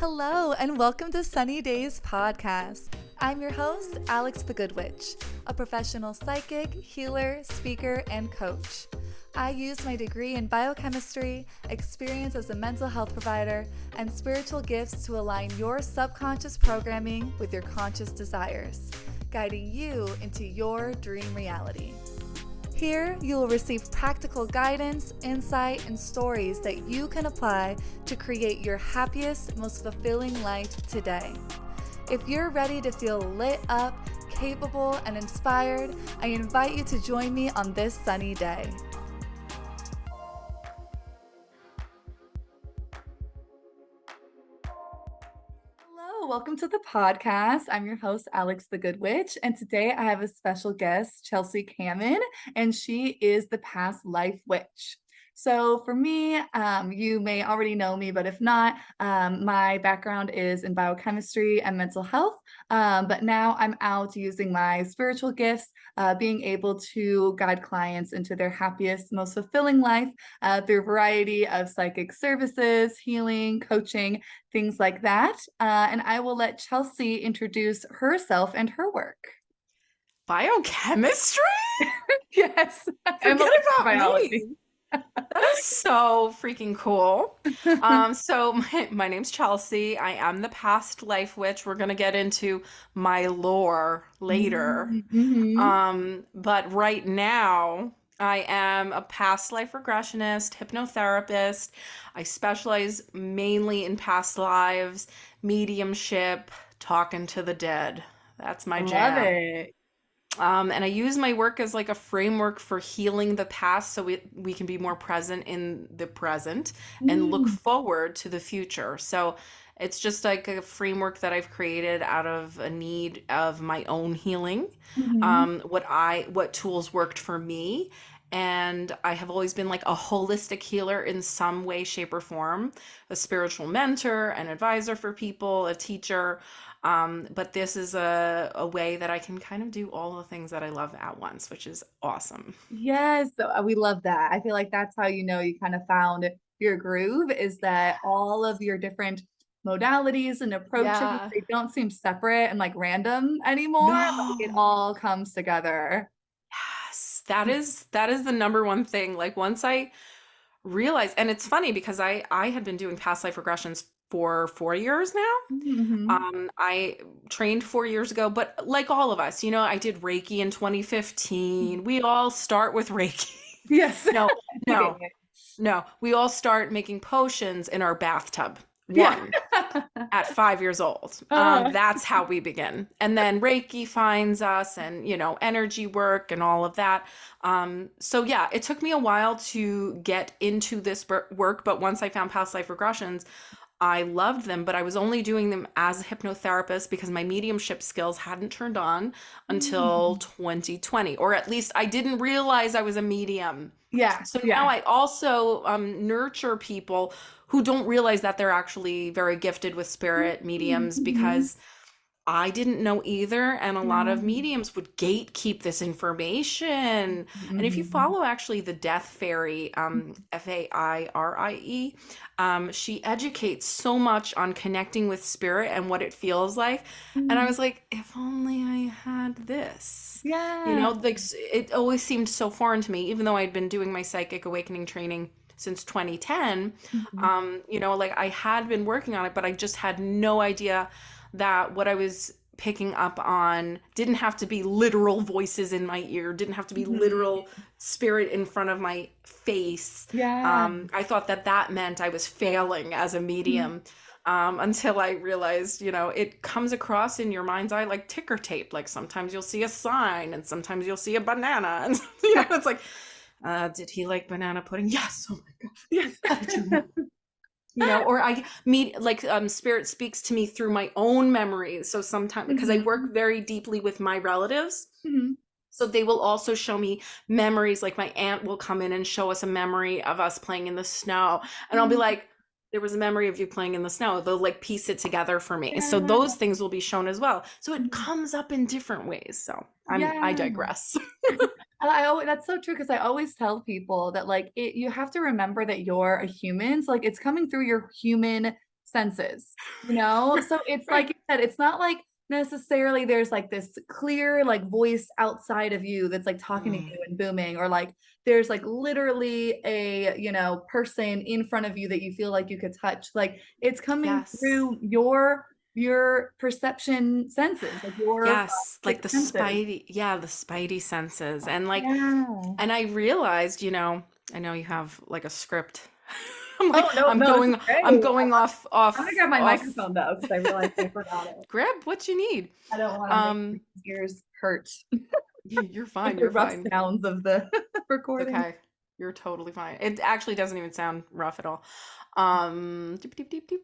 Hello, and welcome to Sunny Days Podcast. I'm your host, Alex the Good Witch, a professional psychic, healer, speaker, and coach. I use my degree in biochemistry, experience as a mental health provider, and spiritual gifts to align your subconscious programming with your conscious desires, guiding you into your dream reality. Here, you will receive practical guidance, insight, and stories that you can apply to create your happiest, most fulfilling life today. If you're ready to feel lit up, capable, and inspired, I invite you to join me on this sunny day. Hello, welcome to the podcast. I'm your host, Alex the Good Witch, and today I have a special guest, Chelsea Camin, and she is the past life witch. So for me, you may already know me, but if not, my background is in biochemistry and mental health, but now I'm out using my spiritual gifts, being able to guide clients into their happiest, most fulfilling life through a variety of psychic services, healing, coaching, things like that. And I will let Chelsea introduce herself and her work. Biochemistry? Yes. Forget about biology. Me. That is so freaking cool. So my name's Chelsea. I am the past life witch. We're gonna get into my lore later. But right now, I am a past life regressionist, hypnotherapist. I specialize mainly in past lives, mediumship, talking to the dead. That's my jam. Love it. And I use my work as like a framework for healing the past so we can be more present in the present and look forward to the future. So it's just like a framework that I've created out of a need of my own healing, what tools worked for me. And I have always been like a holistic healer in some way, shape, or form, a spiritual mentor, an advisor for people, a teacher. But this is a way that I can kind of do all the things that I love at once, which is awesome. Yes, so we love that. I feel like that's how you know you kind of found your groove, is that all of your different modalities and approaches, Yeah. they don't seem separate and like random anymore. Like it No. all comes together. Yes, that is the number one thing. Like once I realized, and it's funny because I had been doing past life regressions for 4 years now. I trained 4 years ago, but like all of us, I did Reiki in 2015. We all start with Reiki. Yes. No. We all start making potions in our bathtub. Yeah. At 5 years old. That's how we begin. And then Reiki finds us and, energy work and all of that. So yeah, it took me a while to get into this work, but once I found past life regressions, I loved them, but I was only doing them as a hypnotherapist because my mediumship skills hadn't turned on until 2020, or at least I didn't realize I was a medium. Yeah. So now I also nurture people who don't realize that they're actually very gifted with spirit mediums because I didn't know either. And a lot of mediums would gatekeep this information. And if you follow actually the Death Fairy, Fairie, she educates so much on connecting with spirit and what it feels like. And I was like, if only I had this. Yeah. Like it always seemed so foreign to me, even though I'd been doing my psychic awakening training since 2010. Like I had been working on it, but I just had no idea that what I was picking up on didn't have to be literal voices in my ear, didn't have to be literal spirit in front of my face. I thought that meant I was failing as a medium. Until I realized, it comes across in your mind's eye like ticker tape. Like sometimes you'll see a sign and sometimes you'll see a banana. And, it's like, did he like banana pudding? Yes. Oh my gosh. Yes. How did you know? Or I meet like spirit speaks to me through my own memories. So sometimes because I work very deeply with my relatives. So they will also show me memories. Like my aunt will come in and show us a memory of us playing in the snow. And I'll be like, there was a memory of you playing in the snow. They'll like piece it together for me. So those things will be shown as well. So it comes up in different ways. So I digress. That's so true, because I always tell people that like you have to remember that you're a human. So like it's coming through your human senses, you know? So it's like Right. you said, it's not like necessarily there's like this clear like voice outside of you that's like talking to Mm, you and booming, or like there's like literally a, you know, person in front of you that you feel like you could touch. Like it's coming yes. through your perception senses, like your Yes, five, like six senses. the spidey senses. And like, Yeah. and I realized, I know you have like a script. I'm like, Oh, no, no, this is I'm great. going I'm gonna grab my off. microphone though, because I realized I forgot it. Grab what you need. I don't want to make Um, my ears hurt you're with fine, the you're rough fine. sounds of the It's recording. okay. You're totally fine. It actually doesn't even sound rough at all. Deep, deep, deep, deep.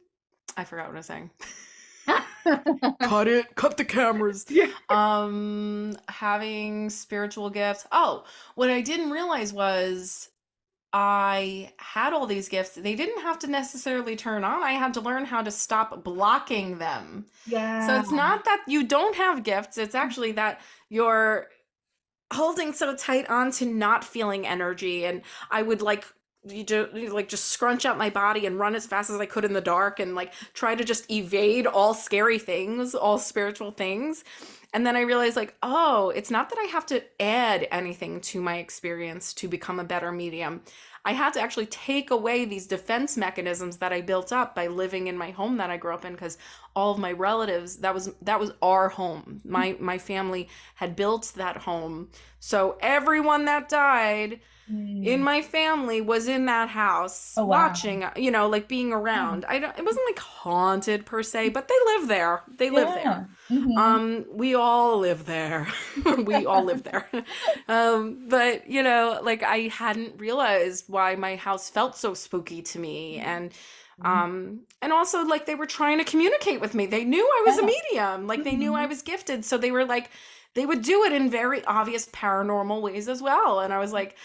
I forgot what I was saying. Cut it, cut the cameras. Yeah. Having spiritual gifts. Oh, what I didn't realize was I had all these gifts. They didn't have to necessarily turn on. I had to learn how to stop blocking them. So Yeah. it's not that you don't have gifts, it's actually that you're holding so tight on to not feeling energy. And I would like like just scrunch out my body and run as fast as I could in the dark and like try to just evade all scary things, all spiritual things. And then I realized like, oh, it's not that I have to add anything to my experience to become a better medium. I had to actually take away these defense mechanisms that I built up by living in my home that I grew up in, because all of my relatives, that was our home. My family had built that home. So everyone that died in Mm. my family was in that house Oh, wow. watching, like being Yeah. around. I don't, it wasn't like haunted per se, but they live there. They live there. Yeah. Hmm. We all live there. We all live there. But like I hadn't realized why my house felt so spooky to me. And also like they were trying to communicate with me. They knew I was a Yeah. medium. Like they knew I Hmm. was gifted. So they were like, they would do it in very obvious paranormal ways as well. And I was like,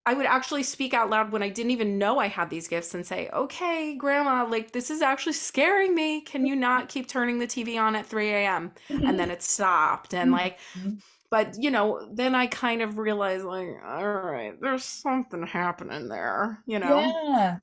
I would actually speak out loud when I didn't even know I had these gifts and say, "Okay, grandma, like this is actually scaring me. Can you not keep turning the TV on at 3 a.m.?" And then it stopped. And like, Hmm. but then I kind of realized, like, all right, there's something happening there. Yeah.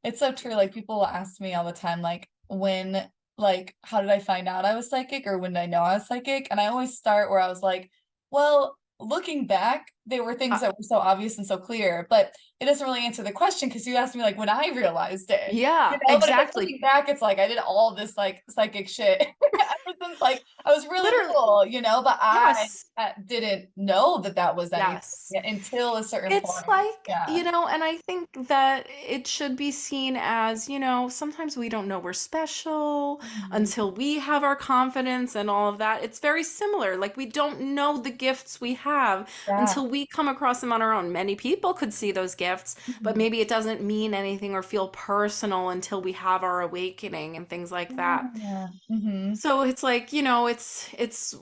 It's so true. Like people will ask me all the time, like when, like, how did I find out I was psychic, or when did I know I was psychic? And I always start where I was like, well, looking back, they were things Uh, that were so obvious and so clear, but it doesn't really answer the question because you asked me like when I realized it, yeah, But if it's exactly. looking back, it's like I did all this like psychic shit ever since like I was really Literally, little, but I yes. didn't know that that was anything Yes. until a certain It's point. like, Yeah. and I think that it should be seen as, sometimes we don't know we're special Mhm. until we have our confidence and all of that. It's very similar. Like, we don't know the gifts we have Yeah. until we come across them on our own. Many people could see those gifts, but Mhm. maybe it doesn't mean anything or feel personal until we have our awakening and things like that. Yeah. Mhm. So it's like, it's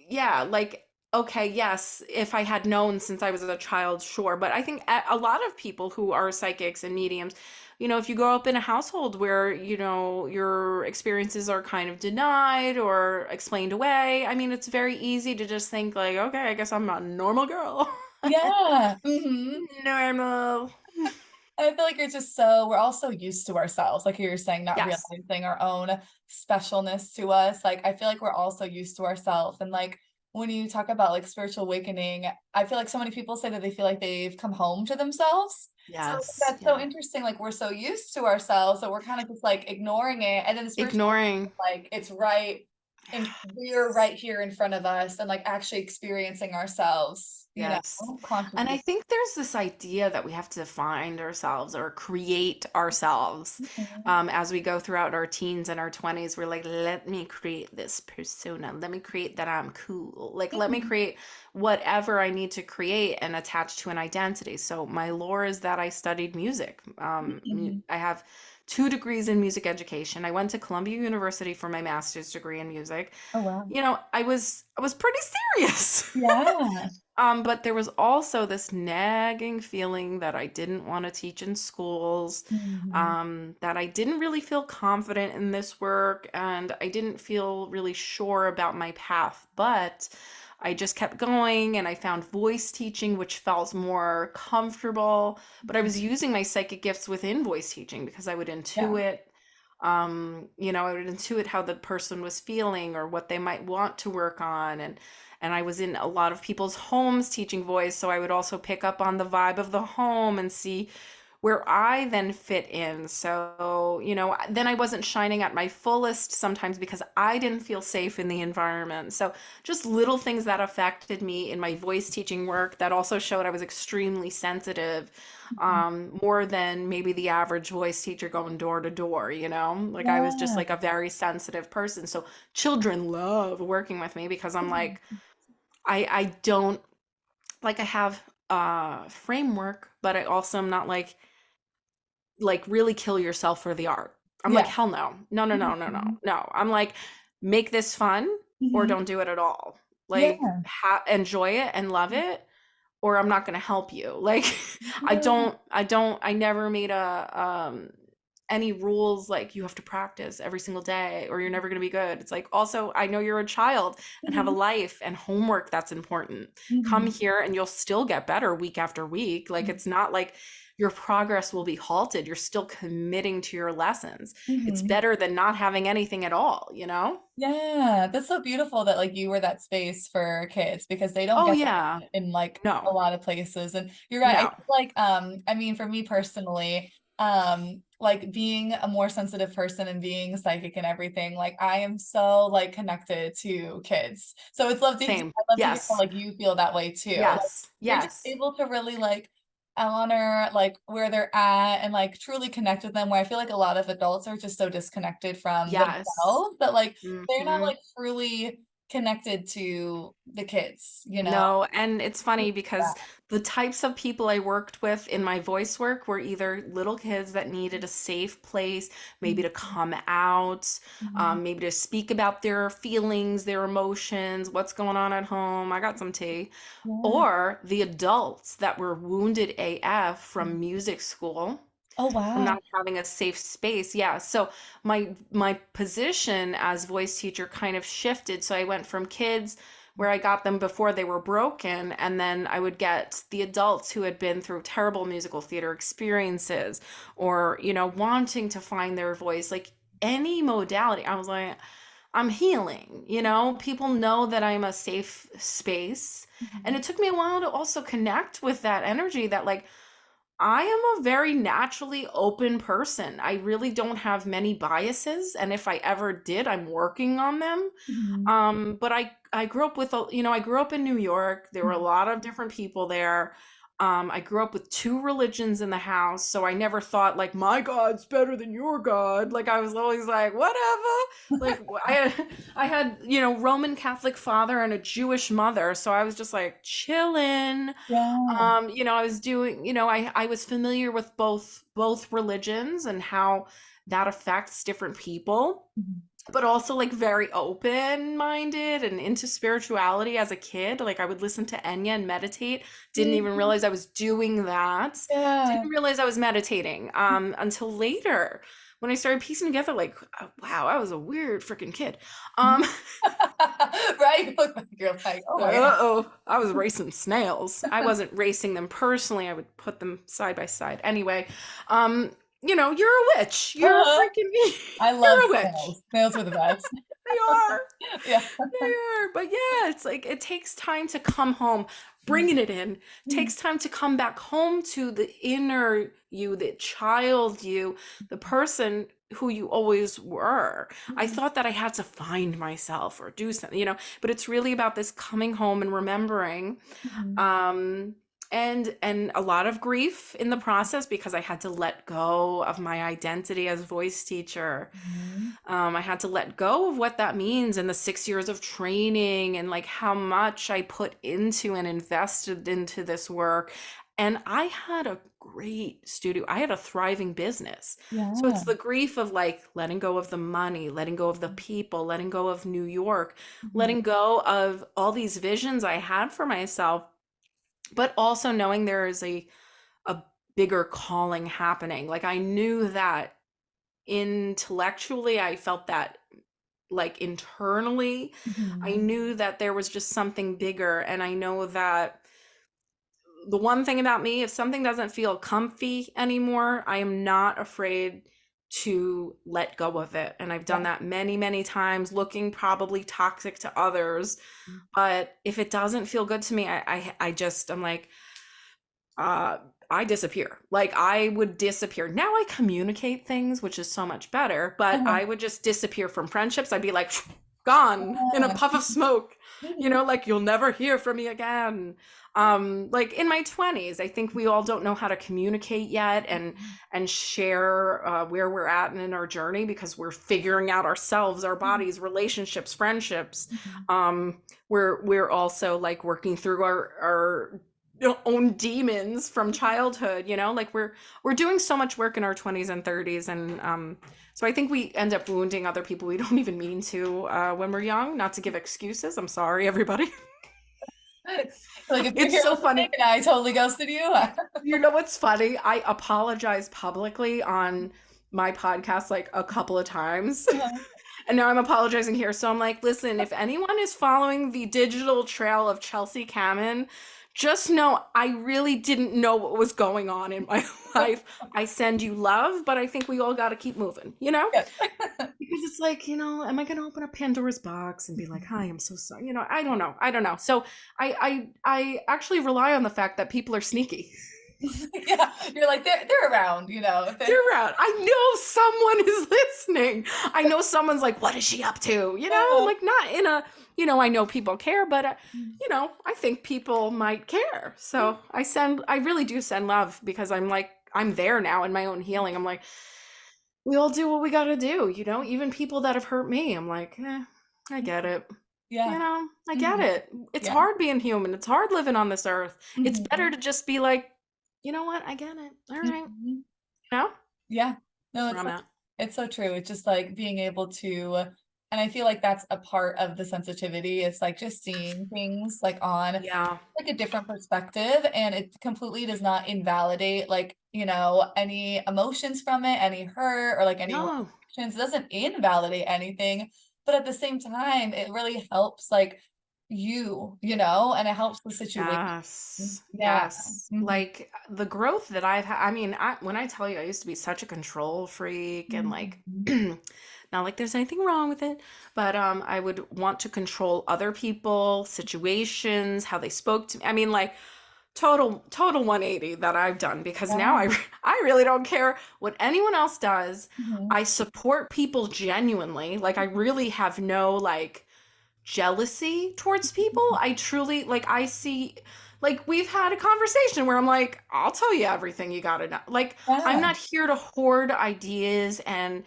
yeah, like, okay, yes, if I had known since I was a child, sure. But I think a lot of people who are psychics and mediums, if you grow up in a household where, your experiences are kind of denied or explained away, I mean, it's very easy to just think, like, okay, I guess I'm a normal girl. Yeah. Mhm. Normal. I feel like it's just we're all so used to ourselves, like you were saying, not Yes. realizing our own specialness to us. Like, I feel like we're all so used to ourselves. And like when you talk about like spiritual awakening, I feel like so many people say that they feel like they've come home to themselves. So Yes. that's so Yeah. interesting. Like we're so used to ourselves that we're kind of just like ignoring it. And then the spiritual, Ignoring. like it's right and we're right here in front of us and like actually experiencing ourselves, Yes. And I consciously. think there's this idea that we have to find ourselves or create ourselves Mhm. as we go throughout our teens and our 20s. We're like, let me create this persona. Let me create that I'm cool. Like, let me Mhm. create whatever I need to create and attach to an identity. So, my lore is that I studied music. Mhm. I have 2 degrees in music education. I went to Columbia University for my master's degree in music. Oh, wow. I was pretty serious. Yeah. But there was also this nagging feeling that I didn't want to teach in schools, Mhm. that I didn't really feel confident in this work, and I didn't feel really sure about my path. But I just kept going and I found voice teaching, which felt more comfortable. But I Mhm. was using my psychic gifts within voice teaching because I would Yeah. intuit, I would intuit how the person was feeling or what they might want to work on. And I was in a lot of people's homes teaching voice, so I would also pick up on the vibe of the home and see where I then fit in. So, then I wasn't shining at my fullest sometimes because I didn't feel safe in the environment. So, just little things that affected me in my voice teaching work that also showed I was extremely sensitive, Mhm. more than maybe the average voice teacher going door to door, Like I was just Yeah. like a very sensitive person. So, children love working with me because I'm Mhm. like, I don't like I have framework, but I also am not like really kill yourself for the art. I'm like, Yeah. hell no. No, no, no, no, no, Mhm. no. I'm like, make this fun or Mhm. don't do it at all. Like, Yeah. enjoy it and love it, or I'm not going to help you. Like, Yeah. I never made any rules like you have to practice every single day or you're never going to be good. It's like, also, I know you're a child and have a Mhm. life and homework that's important. Come Mhm. here and you'll still get better week after week. Like, it's not like your progress will be halted. You're still committing to your lessons. It's Mhm. better than not having anything at all, Yeah, that's so beautiful that like you were that space for kids because they don't Oh, get yeah. that in like a No, lot of places. And you're right. I no. feel like I mean for me personally, like being a more sensitive person and being psychic and everything, like I am so like connected to kids. So it's love to Same. I love to hear how Yes. like you feel that way too. Like Yes. you're just Yes. able to really like honor like where they're at and like truly connect with them where I feel like a lot of adults are just so disconnected from Yes. themselves that like they're not Hmm. like truly connected to the kids, you know? No, and it's funny because the types of people I worked with in my voice work were either little kids that needed a safe place, maybe to Mhm, come out, mhm. maybe to speak about their feelings, their emotions, what's going on at home. I got some tea. Yeah. Or the adults that were wounded AF from music school, Oh, from wow. not having a safe space. Yeah. So my position as voice teacher kind of shifted. So I went from kids where I got them before they were broken, and then I would get the adults who had been through terrible musical theater experiences or, wanting to find their voice, like any modality. I was like, I'm healing, people know that I'm a safe space. And Mhm, it took me a while to also connect with that energy that like I am a very naturally open person. I really don't have many biases, and if I ever did, I'm working on them. mhm, But I grew up with I grew up in New York. There were a mhm. lot of different people there. I grew up with two religions in the house, so I never thought like my God's better than your God. Like I was always like whatever. Like I had Roman Catholic father and a Jewish mother, so I was just like chilling. Yeah. I was doing, I was familiar with both religions and how that affects different people, Mhm. but also like very open-minded and into spirituality as a kid. Like I would listen to Enya and meditate. Didn't even Mhm. realize I was doing that. Yeah. Didn't realize I was meditating until later when I started piecing together like, oh, wow, I was a weird freaking kid. Um Right? You look back, you're like, oh my God. Uh-oh, I was racing snails. I wasn't racing them personally. I would put them side by side. Anyway, you're a witch. You're a freaking I love you're a witch. snails. Snails are the best. They are. Yeah. They are. But yeah, it's like it takes time to come home. Bringing it in Mhm. takes time to come back home to the inner you, the child you, the person who you always were. I Mhm. thought that I had to find myself or do something, but it's really about this coming home and remembering. Mhm. Um, and a lot of grief in the process because I had to let go of my identity as voice teacher. Mhm. I had to let go of what that means and the 6 years of training and like how much I put into and invested into this work. And I had a great studio. I had a thriving business. So Yeah. it's the grief of like letting go of the money, letting go of the people, letting go of New York, Mhm. letting go of all these visions I had for myself, but also knowing there is a bigger calling happening. Like I knew that intellectually I felt that like internally. I Mhm. knew that there was just something bigger. And I know that the one thing about me, if something doesn't feel comfy anymore, I am not afraid to let go of it. And I've done Yeah. that many, many times, looking probably toxic to others. But if it doesn't feel good to me, I'm like, uh, I disappear. Like I would disappear. Now I communicate things, which is so much better, but Uh-huh. I would just disappear from friendships. I'd be like, gone in a Yeah. puff of smoke, Mhm. like you'll never hear from me again. Like in my 20s, I think we all don't know how to communicate yet and share where we're at and in our journey because we're figuring out ourselves, our bodies, relationships, friendships. Mhm. We're also like working through our own demons from childhood, like we're doing so much work in our 20s and 30s, and so I think we end up wounding other people we don't even mean to when we're young. Not to give excuses, I'm sorry everybody. Like if you're It's here so listening funny. and I totally ghosted you. You know what's funny? I apologized publicly on my podcast like a couple of times. And now I'm apologizing here. So I'm like, listen, if anyone is following the digital trail of Chelsea Camin, just know I really didn't know what was going on in my life. I send you love, but I think we all got to keep moving, Yeah. Because it's like, am I going to open up Pandora's box and be like, hi, I'm so sorry. I don't know. I don't know. So I actually rely on the fact that people are sneaky. Yeah, you're like they're around, if they They're around. I know someone is listening. I know someone's like, what is she up to? Like not in a, I know people care, but, I think people might care. So I really do send love because I'm like, I'm there now in my own healing. I'm like, we all do what we got to do, even people that have hurt me. I'm like, I get it. Yeah. I get Mhm. it. It's Yeah. hard being human. It's hard living on this earth. It's better Mhm. to just be like, you know what? I get it. All right. Mhm. You know? Yeah. No, That's where I'm at. it's so true. It's just like being able to, and I feel like that's a part of the sensitivity. It's like just seeing things like on Yeah. like a different perspective, and it completely does not invalidate like, any emotions from it, any hurt or like any No. reactions. It doesn't invalidate anything, but at the same time, it really helps like and it helps the situation. Yes. Yeah. Yes. Mhm. Like the growth that I've had. I mean, when I tell you, I used to be such a control freak and like, Mhm. not like there's anything wrong with it, but I would want to control other people, situations, how they spoke to me. I mean, like total 180 that I've done because now Yeah. I really don't care what anyone else does. Mhm. I support people genuinely. Like I really have no like jealousy towards people. I truly like I see like we've had a conversation where I'm like, I'll tell you everything you got to know. Like I'm Yeah. not here to hoard ideas, and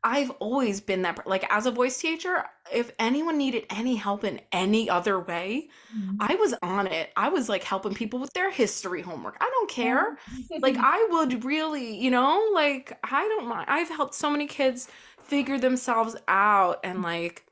I've always been that like as a voice teacher, if anyone needed any help in any other way, Mhm. I was on it. I was like helping people with their history homework. I don't Yeah. care. Like I would really, like I don't mind. I've helped so many kids figure themselves out, and like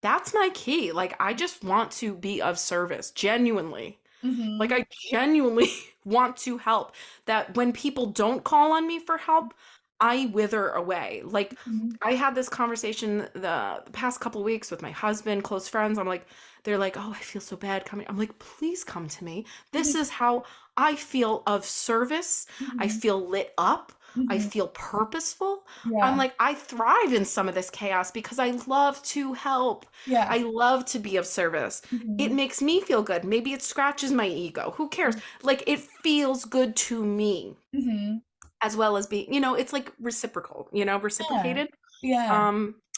that's my key. Like I just want to be of service genuinely. Like Mhm. I genuinely want to help. That when people don't call on me for help, I wither away. Like Mhm. I had this conversation the past couple weeks with my husband, close friends. I'm like, they're like, "Oh, I feel so bad coming." I'm like, "Please come to me. This is how I feel of service. I Mhm. feel lit up. I Mhm. feel purposeful. I'm Yeah. like, I thrive in some of this chaos because I love to help. Yeah. I love to be of service. It Mhm. makes me feel good. Maybe it scratches my ego. Who cares? Like it feels good to me Mhm. as well as being, it's like reciprocal, Yeah. reciprocated. Yeah.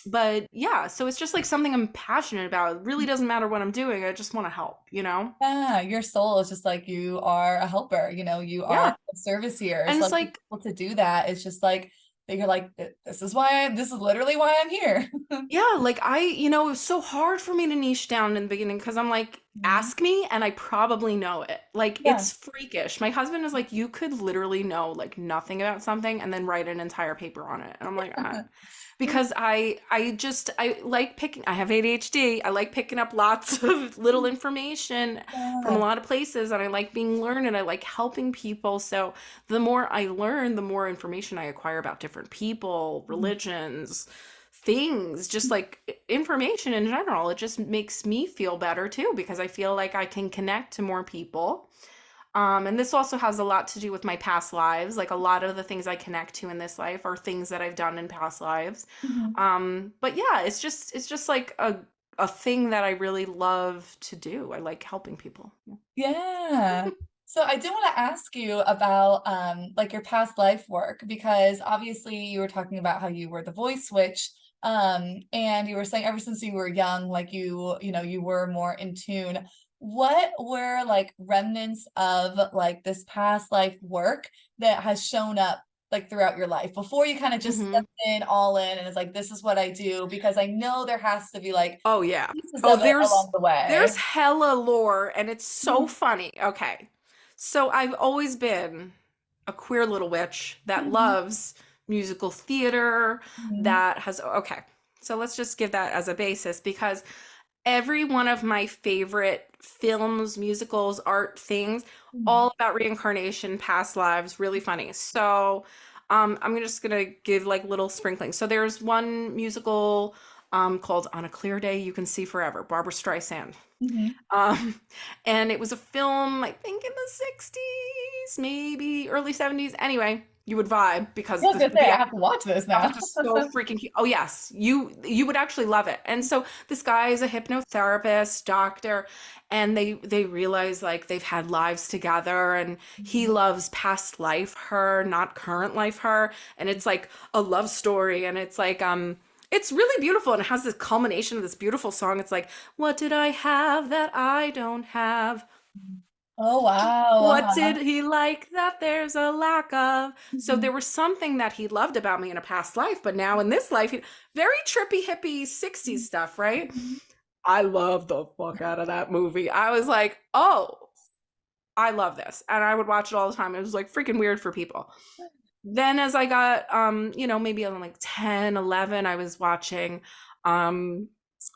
But yeah, so it's just like something I'm passionate about. It really doesn't matter what I'm doing. I just want to help. Yeah, your soul is just like you are a helper, you are Yeah. of service here. And So it's like being like, able to do that, it's just like that you're like, this is literally why I'm here." yeah, like it was so hard for me to niche down in the beginning because I'm like, Mhm. ask me and I probably know it. Like Yeah. it's freakish. My husband is like, you could literally know like nothing about something and then write an entire paper on it. And I'm like, because I like picking, I have ADHD. I like picking up lots of little information from a Yeah. lot of places, and I like being learned, and I like helping people. So the more I learn, the more information I acquire about different people, Mhm. religions, things, just like information in general. It just makes me feel better too because I feel like I can connect to more people. And this also has a lot to do with my past lives. Like a lot of the things I connect to in this life are things that I've done in past lives. Mhm. But yeah, it's just like a thing that I really love to do. I like helping people. Yeah. Yeah. So I do want to ask you about like your past life work because obviously you were talking about how you were the voice switch and you were saying ever since you were young like you know you were more in tune. What were like remnants of like this past life work that has shown up like throughout your life before you kind of just Hmm. stepped in all in and it's like this is what I do because I know there has to be like Oh yeah. pieces Oh, of it there's along the there's way. hella lore and it's so Mhm. funny. Okay. So I've always been a queer little witch that Mhm. loves musical theater, Mhm. that has okay. So let's just give that as a basis because every one of my favorite films, musicals, art things, Mhm. all about reincarnation, past lives, really funny. So I'm just gonna give like little sprinklings. So there's one musical called On a Clear Day You Can See Forever, Barbara Streisand. Mhm. Um, and it was a film, I think in the 60s, maybe early 70s. Anyway, you would vibe I because was the gonna say, I the have to watch this now. was just so freaking cute. Oh yes, you would actually love it. And so this guy is a hypnotherapist, doctor, and they realize like they've had lives together and he Mhm. loves past life her, not current life her, and it's like a love story and it's like it's really beautiful and it has this culmination of this beautiful song. It's like, what did I have that I don't have? Oh, wow. What Uh-huh. did he like that there's a lack of? So Mhm. there was something that he loved about me in a past life, but now in this life, very trippy, hippie, 60s stuff, right? Mhm. I love the fuck out of that movie. I was like, oh, I love this. And I would watch it all the time. It was like freaking weird for people. Then as I got, maybe I'm like 10, 11, I was watching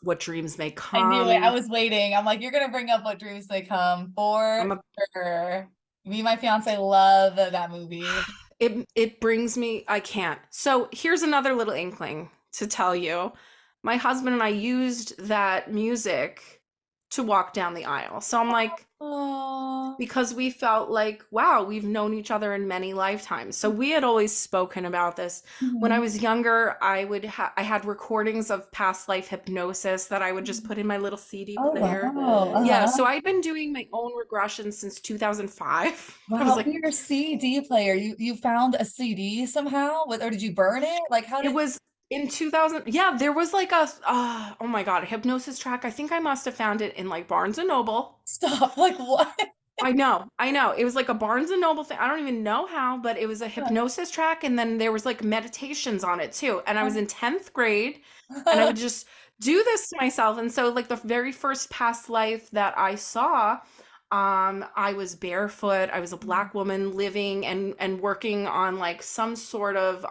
What Dreams May I knew it. I Come. was waiting. I'm like, you're gonna bring up What Dreams May Come for I'm a sure. Me and my fiance love that movie. it brings me I can't. So here's another little inkling to tell you. My husband and I used that music to walk down the aisle. So I'm like, Oh. because we felt like, wow, we've known each other in many lifetimes. So we had always spoken about this. When I Mhm. was younger, I had recordings of past life hypnosis that I would just put in my little CD Oh, player. wow. Yeah, Uh-huh. so I'd been doing my own regression since 2005. I was Wow, like, your CD player. You found a CD somehow? Or did you burn it? Like how it did was in 2000. Yeah, there was like a oh my God, a hypnosis track. I think I must have found it in like Barnes and Noble. stop? Like what? I know, I know. It was like a Barnes and Noble thing. I don't even know how, but it was a hypnosis track, and then there was like meditations on it too. And I was in 10th grade, and I would just do this to myself. And so, like the very first past life that I saw, I was barefoot. I was a black woman living and working on like some sort of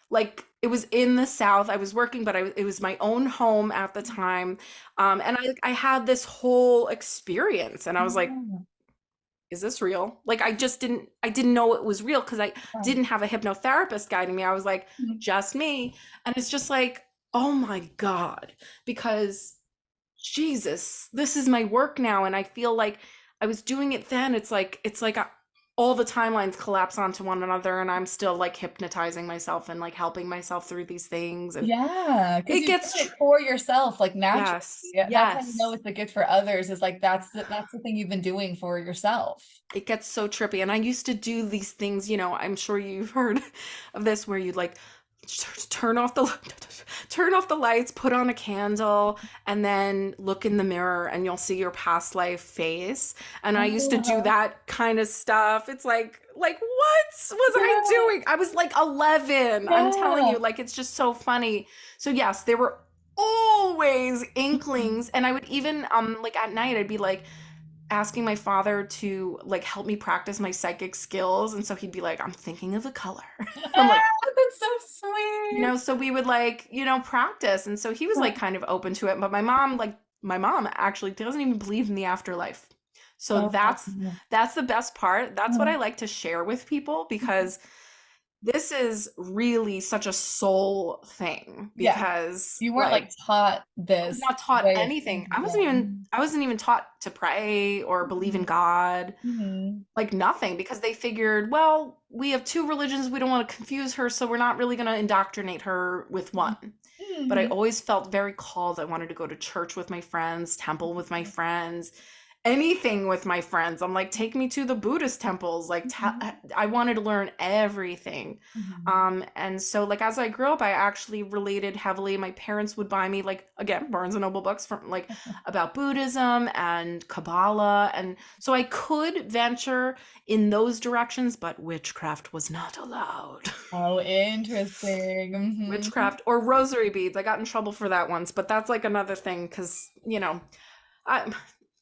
like it was in the South. I was working, but it was my own home at the time. And I had this whole experience and I was like, Oh, is this real? Like I didn't know it was real because I wow. didn't have a hypnotherapist guiding me. I was like, Mhm. just me. And it's just like, oh my God, because Jesus, this is my work now. And I feel like I was doing it then. It's like all the timelines collapse onto one another and I'm still like hypnotizing myself and like helping myself through these things. And Yeah, because it you gets, did it for yourself, like naturally. yes, Yeah, that's how you know yes. it's a gift for others, is like that's the thing you've been doing for yourself. It gets so trippy. And I used to do these things, I'm sure you've heard of this where you'd like turn off the turn off the lights, put on a candle, and then look in the mirror and you'll see your past life face. And I used Oh, to do uh-huh. that kind of stuff. It's like what was I Yeah, doing? I was like 11. I'm telling yeah. you, like it's just so funny. So yes, there were always Mhm. inklings and I would even like at night I'd be like asking my father to like help me practice my psychic skills and so he'd be like I'm thinking of a color. I'm Ah, like that's so sweet. so we would like practice and so he was like kind of open to it but my mom actually doesn't even believe in the afterlife. So Oh, that's the best part. That's what I wow. like to share with people because this is really such a soul thing Yeah. because You weren't like like taught I was this not taught way of anything. thinking. Yeah. I wasn't even taught to pray or believe in Mhm. God. Mhm. Like nothing, because they figured, well, we have two religions, we don't want to confuse her, so we're not really going to indoctrinate her with Mhm. one. But I Mhm. always felt very called. I wanted to go to church with my friends, temple with my friends, anything with my friends. I'm like, take me to the Buddhist temples. Like, Mhm. I wanted to learn everything. Mhm. And so, like, as I grew up, I actually related heavily. My parents would buy me, like, again, Barnes and Noble books from like about Buddhism and Kabbalah. And so I could venture in those directions, but witchcraft was not allowed. Oh, interesting. Mhm. Witchcraft or rosary beads. I got in trouble for that once, but that's like another thing because, I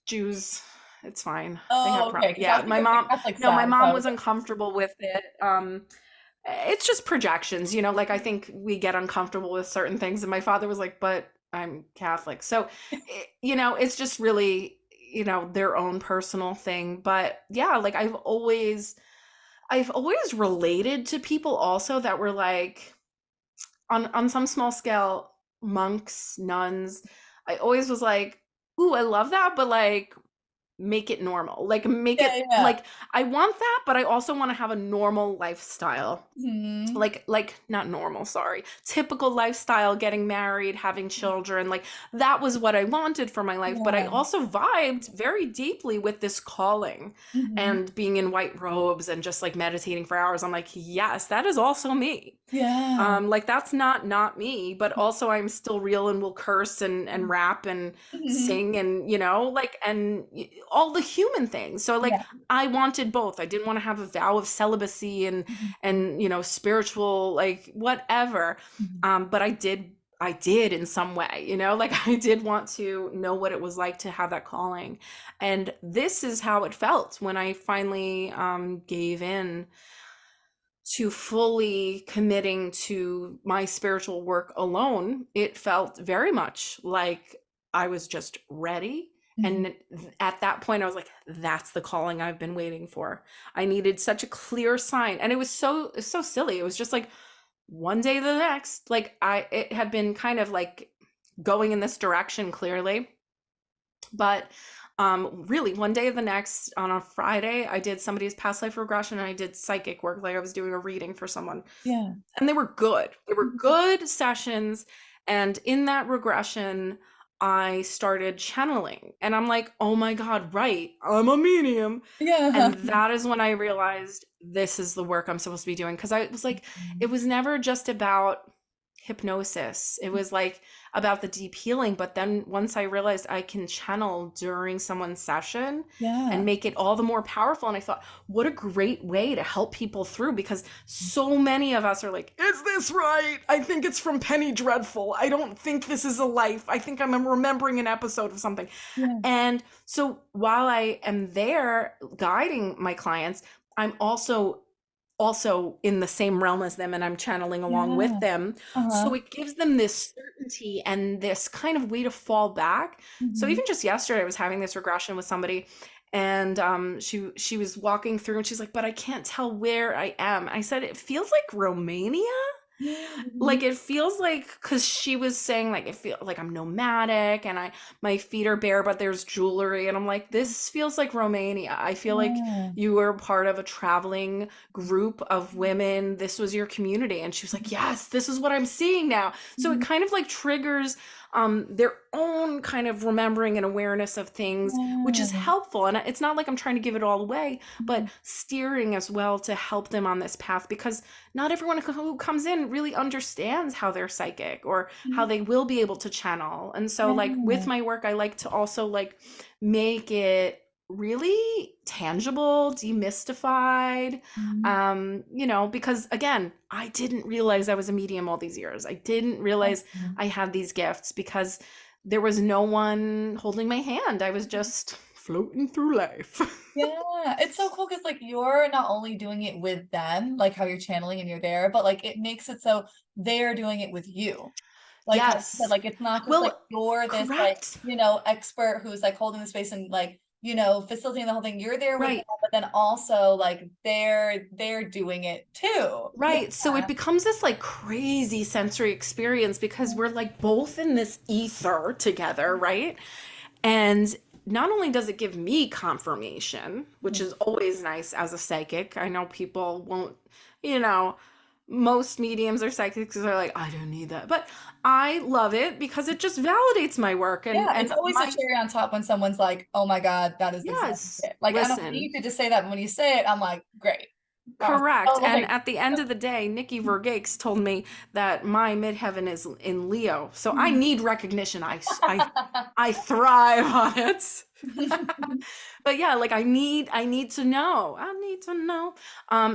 Jews, it's fine. They have Oh, okay. Because I yeah, was thinking of the Catholic no, my side. So I mom was was like, uncomfortable with it. It's just projections, like I think we get uncomfortable with certain things and my father was like, "But I'm Catholic." So, it's just really, their own personal thing, but yeah, like I've always related to people also that were like on some small scale, monks, nuns. I always was like, "Ooh, I love that," but like make it normal. Like make yeah, it yeah. like I want that, but I also want to have a normal lifestyle. Mhm. Like not normal, sorry. Typical lifestyle, getting married, having children. Like that was what I wanted for my life, but I Yeah. also vibed very deeply with this calling Mhm. and being in white robes and just like meditating for hours. I'm like, "Yes, that is also me." Yeah. Like that's not me, but also I'm still real and will curse and rap and Mhm. sing and like and all the human things. So like Yeah. I wanted both. I didn't want to have a vow of celibacy and Mhm. and spiritual like whatever. Mhm. But I did in some way, like I did want to know what it was like to have that calling. And this is how it felt when I finally gave in to fully committing to my spiritual work alone. It felt very much like I was just ready. Mhm. And at that point, I was like, that's the calling I've been waiting for. I needed such a clear sign. And it was so silly. It was just like one day to the next. Like it had been kind of like going in this direction clearly. But really, one day to the next, on a Friday, I did somebody's past life regression and I did psychic work, like I was doing a reading for someone. Yeah. And they were good. They were Mhm. good sessions. And in that regression, I started channeling. And I'm like, oh my God, right. I'm a medium. Yeah. And that is when I realized this is the work I'm supposed to be doing. Because I was like, it Mhm. was never just about hypnosis. It was like about the deep healing. But then once I realized I can channel during someone's session and Yeah. make it all the more powerful. And I thought, what a great way to help people through because so many of us are like, is this right? I think it's from Penny Dreadful. I don't think this is a life. I think I'm remembering an episode of something. Yeah. And so while I am there guiding my clients, I'm also in the same realm as them and I'm channeling along with Yeah. them. So Uh-huh. it gives them this certainty and this kind of way to fall back. So Mhm. even just yesterday I was having this regression with somebody and she was walking through and she's like, "But I can't tell where I am." I said, "It feels like Romania." Like Mhm. it feels like because she was saying like it feel like I'm nomadic and my feet are bare but there's jewelry and I'm like this feels like Romania. I feel like Yeah. you were part of a traveling group of women. This was your community. And she was like, yes, this is what I'm seeing now. So it Mhm. kind of like triggers their own kind of remembering and awareness of things, which is Yeah. helpful. And it's not like I'm trying to give it all away, but Mhm. steering as well to help them on this path because not everyone who comes in really understands how they're psychic or how Mhm. they will be able to channel. And so like with Yeah. my work, I like to also like make it really tangible, demystified, Mhm. because again, I didn't realize I was a medium all these years. I didn't realize Mhm. I had these gifts because there was no one holding my hand. I was just floating through life. Yeah, it's so cool because like you're not only doing it with them, like how you're channeling and you're there, but like it makes it so they're doing it with you. Like how you said, Yes. like it's not just like Well, you're this like, correct. expert who's like holding the space and like, you know, facilitating the whole thing. You're there with them, Right. but then also like they're doing it too. Yeah. Right. So it becomes this like crazy sensory experience because we're like both in this ether together, right? And not only does it give me confirmation, which is always nice as a psychic. I know people won't, you know, most mediums or psychics are like, I don't need that. But I love it because it just validates my work Yeah, and it's always a my cherry on top when someone's like, "Oh my God, that is exactly yes, it." Like, I don't listen. need you to say that, but when you say it, I'm like, "Great, awesome." Correct. Oh, And like, at the end of the day, Nikki Vergates told me that my midheaven is in Leo. So I need recognition. I thrive on it. But yeah, like I need to know. I need to know.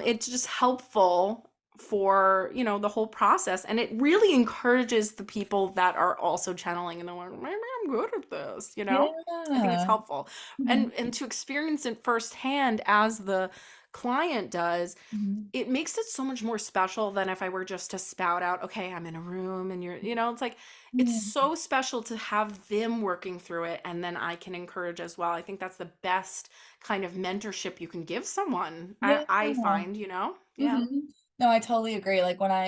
It's just helpful for, the whole process. And it really encourages the people that are also channeling and they're like, maybe I'm good at this, you know? I think it's Yeah. helpful. Mhm, And to experience it firsthand as the client does, mhm. it makes it so much more special than if I were just to spout out, okay, I'm in a room and it's like, it's Yeah. so special to have them working through it and then I can encourage as well. I think that's the best kind of mentorship you can give someone. Yeah. I find, Yeah. Mhm. No, I totally agree. Like when I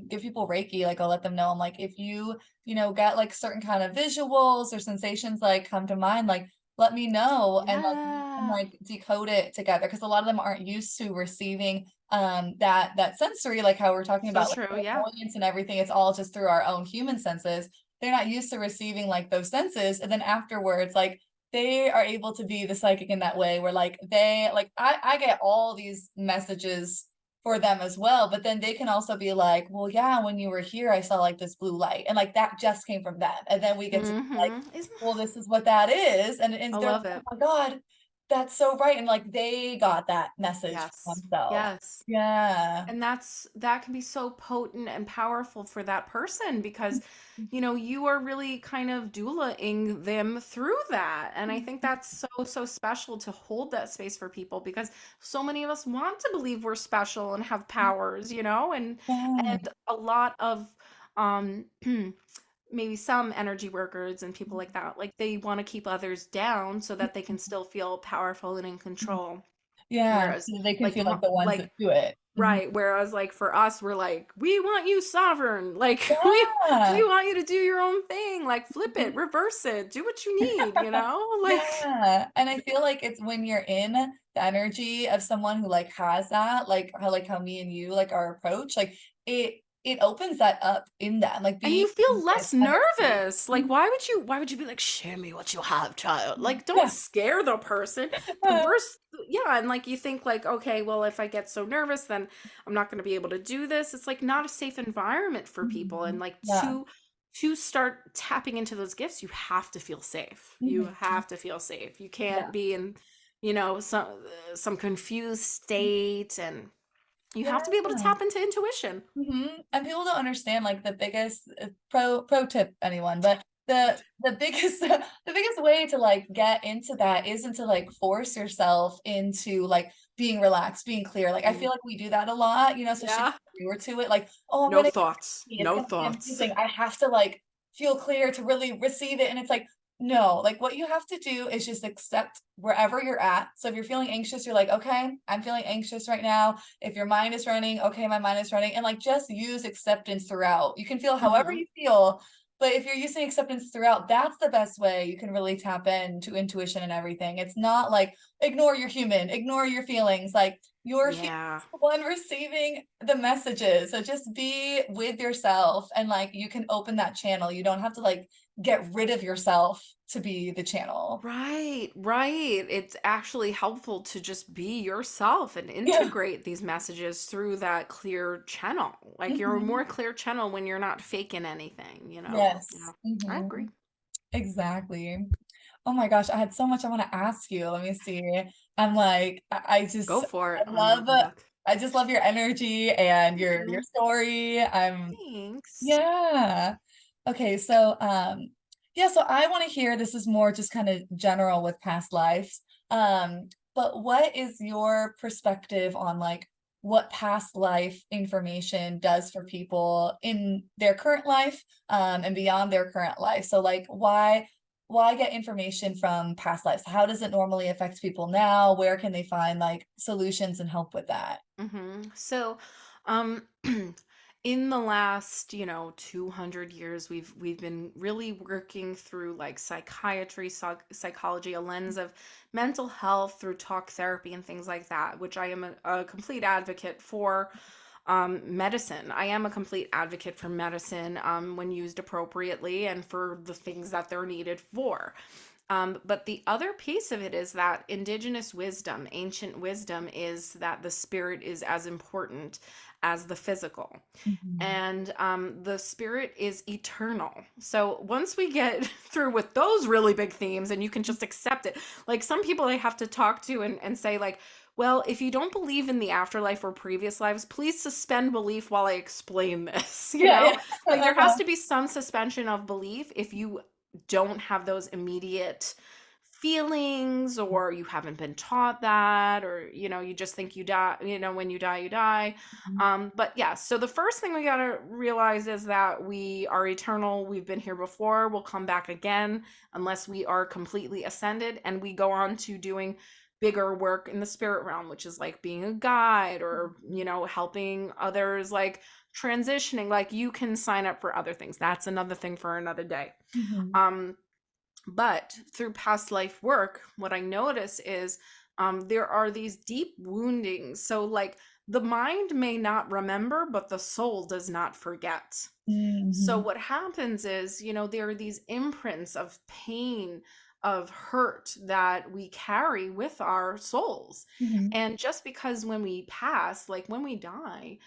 give people Reiki, like I'll let them know, I'm like, if you, you know, get like certain kind of visuals or sensations like come to mind, like let me know and like we can Yeah. like decode it together because a lot of them aren't used to receiving that sensory, like how we're talking So about like true. Yeah. clairvoyance and everything. It's all just through our own human senses. They're not used to receiving like those senses. And then afterwards, like they are able to be the psychic in that way where like they like I get all these messages for them as well. But then they can also be like, well, yeah, when you were here, I saw like this blue light. And like that just came from them. And then we get to be like, Isn't well, this is what that is. And I they're like, love oh it. my God, that's so right. And like they got that message from Yes. themselves. Yes. Yeah. And that can be so potent and powerful for that person because you are really kind of doulaing them through that. And I think that's so special to hold that space for people because so many of us want to believe we're special and have powers, Yeah. and a lot of um maybe some energy workers and people like that, like they want to keep others down so that they can still feel powerful and in control. Yeah. Whereas So they can like feel like the ones that do it. Mhm. right, whereas like for us, we're like, we want you sovereign. Like we Yeah. want you to do your own thing. Like flip it, reverse it, do what you need, Like Yeah, and I feel like it's when you're in the energy of someone who, like, has that, like how me and you, like, our approach, like, it opens that up in them, like, and being you in feel this less energy. nervous. Like Mhm. why would you be like, share me what you have, child? Like don't Yeah. scare the person. The worst yeah, and like you think like, okay, well if I get so nervous, then I'm not gonna be able to do this. It's like not a safe environment for people. And Mhm. like Yeah. to start tapping into those gifts, you have to feel safe. You Mhm. have to feel safe. You Yeah. can't be in, some confused state and you have to be able to Yeah. tap into intuition. And people don't understand like the biggest pro tip anyone, but the biggest the biggest way to like get into that isn't to like force yourself into like being relaxed, being clear. Like I Mm. feel like we do that a lot, you know, especially Yeah. if you're newer to it. Like, oh, I'm No gonna get thoughts. Reiki, it's No gonna be thoughts. amazing. I have to like feel clear to really receive it. And it's like, no, like what you have to do is just accept wherever you're at. So if you're feeling anxious, you're like, okay, I'm feeling anxious right now. If your mind is running, okay, my mind is running, and like just use acceptance throughout. You can feel however Mhm. you feel, but if you're using acceptance throughout, that's the best way you can really tap into intuition and everything. It's not like ignore your human, ignore your feelings. Like you're here, Yeah. the one receiving the messages. So just be with yourself and like you can open that channel. You don't have to like get rid of yourself to be the channel. Right, right. It's actually helpful to just be yourself and Yeah. integrate these messages through that clear channel. Like you're a Mhm. more clear channel when you're not faking anything. Yeah, Yes. I agree. Exactly. Oh my gosh, I had so much I want to ask you. Let me see. I'm like, I Go just, for I it. I'm an love, open book. I just love your energy and Thank your you. story. Thanks. Yeah. Okay, so yeah, so I want to hear this is more just kind of general with past lives. But what is your perspective on like what past life information does for people in their current life and beyond their current life? So like why get information from past lives? How does it normally affect people now? Where can they find like solutions and help with that? So, um, in the last, 200 years, we've been really working through like psychiatry, psychology, a lens of mental health through talk therapy and things like that, which I am a complete advocate for. Medicine. I am a complete advocate for medicine when used appropriately and for the things that they're needed for. But the other piece of it is that indigenous wisdom, ancient wisdom, is that the spirit is as important as the physical. Mhm. And the spirit is eternal. So once we get through with those really big themes and you can just accept it, like some people I have to talk to and say, like, well, if you don't believe in the afterlife or previous lives, please suspend belief while I explain this. Yeah, yeah. Like there has Uh-huh. to be some suspension of belief if you don't have those immediate feelings, or you haven't been taught that, or you just think you die, when you die you die. Mhm. But yeah, so the first thing we got to realize is that we are eternal. We've been here before, we'll come back again unless we are completely ascended and we go on to doing bigger work in the spirit realm, which is like being a guide, or helping others, like transitioning. Like you can sign up for other things. That's another thing for another day. Mhm. um but through past life work, what I notice is there are these deep woundings. So, like, the mind may not remember, but the soul does not forget. So, Mhm. what happens is, there are these imprints of pain, of hurt that we carry with our souls. Mhm. And just because when we pass, like when we die,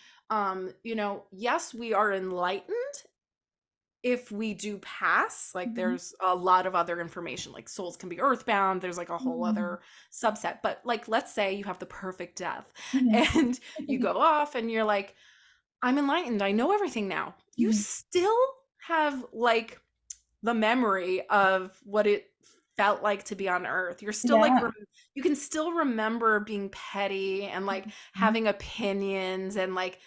yes, we are enlightened if we do pass. Like Mhm. there's a lot of other information, like souls can be earthbound, there's like a whole Mhm. other subset. But like let's say you have the perfect death Mhm. and you go off and you're like, I'm enlightened, I know everything now. You Mhm. still have like the memory of what it felt like to be on earth. You're still like Yeah. you can still remember being petty and like Mhm. having opinions and like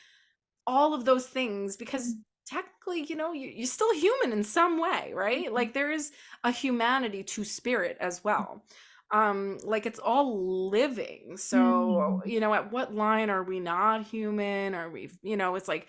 all of those things, because Mhm. technically, you're still human in some way, right? Mhm. Like there is a humanity to spirit as well. Like it's all living. So, Mhm. at what line are we not human? Are we, it's like,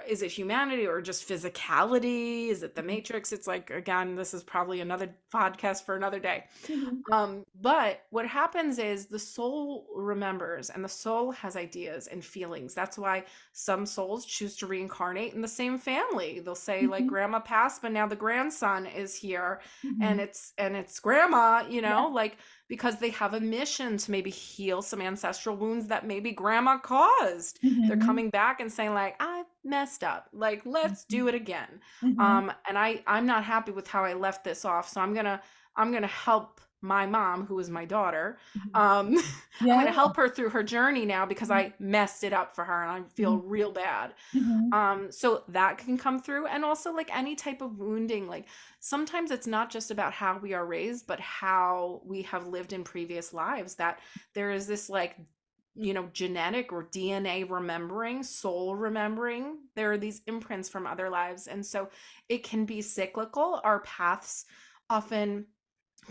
is it humanity or just physicality? Is it the matrix? It's like, again, this is probably another podcast for another day. Mhm. But what happens is the soul remembers, and the soul has ideas and feelings. That's why some souls choose to reincarnate in the same family. They'll say like Mhm. grandma passed, but now the grandson is here, and Mhm. it's grandma, Yeah. like because they have a mission to maybe heal some ancestral wounds that maybe grandma caused. They're Mhm. coming back and saying like, I messed up. Like, let's Mhm. do it again. Mhm. And I'm not happy with how I left this off, so I'm gonna help my mom, who is my daughter. Mhm. Um, I'm Yeah. gonna help her through her journey now because Mhm. I messed it up for her and I feel Mhm. real bad. Mhm. So that can come through, and also like any type of wounding. Like sometimes it's not just about how we are raised, but how we have lived in previous lives. That there is this like genetic or DNA remembering, soul remembering. There are these imprints from other lives, and so it can be cyclical. Our paths often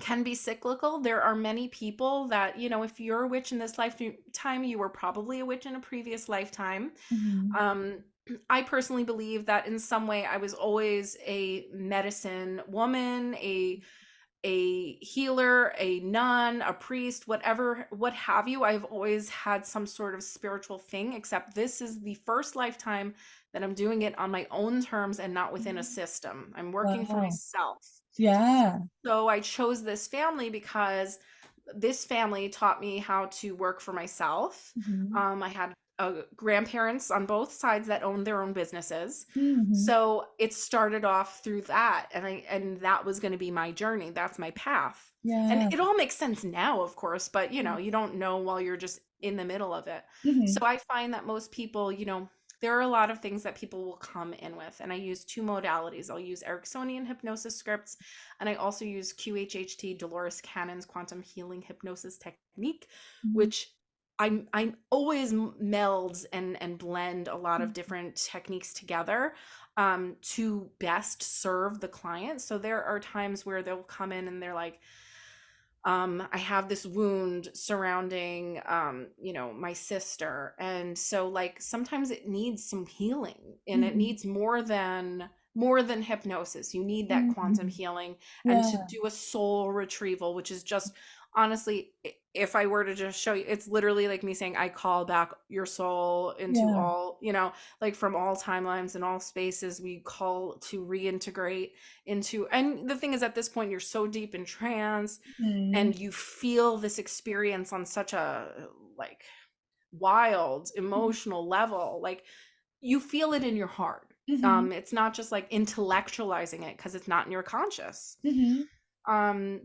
can be cyclical. There are many people that, if you're a witch in this lifetime, you were probably a witch in a previous lifetime. Mhm. um I personally believe that in some way I was always a medicine woman, a healer, a nun, a priest, whatever, what have you. I've always had some sort of spiritual thing, except this is the first lifetime that I'm doing it on my own terms and not within a Mhm. system. I'm working for Wow. myself. Yeah. So I chose this family because this family taught me how to work for myself. Mhm. I had grandparents on both sides that owned their own businesses. Mhm. So it started off through that, and that was going to be my journey. That's my path. And Yeah. it all makes sense now, of course, but Mhm. you don't know while you're just in the middle of it. So Mhm. I find that most people, there are a lot of things that people will come in with, and I use two modalities. I'll use Ericksonian hypnosis scripts, and I also use QHHT, Dolores Cannon's quantum healing hypnosis technique, Mhm. which I always meld and blend a lot of Mhm. different techniques together to best serve the client. So there are times where they'll come in and they're like, I have this wound surrounding, my sister. And so like sometimes it needs some healing, and it Mhm. needs more than hypnosis. You need that quantum Mhm. healing and to Yeah. do a soul retrieval, which is just honestly, if I were to just show you, it's literally like me saying, I call back your soul into Yeah. all, like from all timelines and all spaces, we call to reintegrate into. And the thing is, at this point, you're so deep in trance Mhm. and you feel this experience on such a like wild emotional level, like you feel it in your heart. Mhm. It's not just like intellectualizing it because it's not in your conscious. Mhm.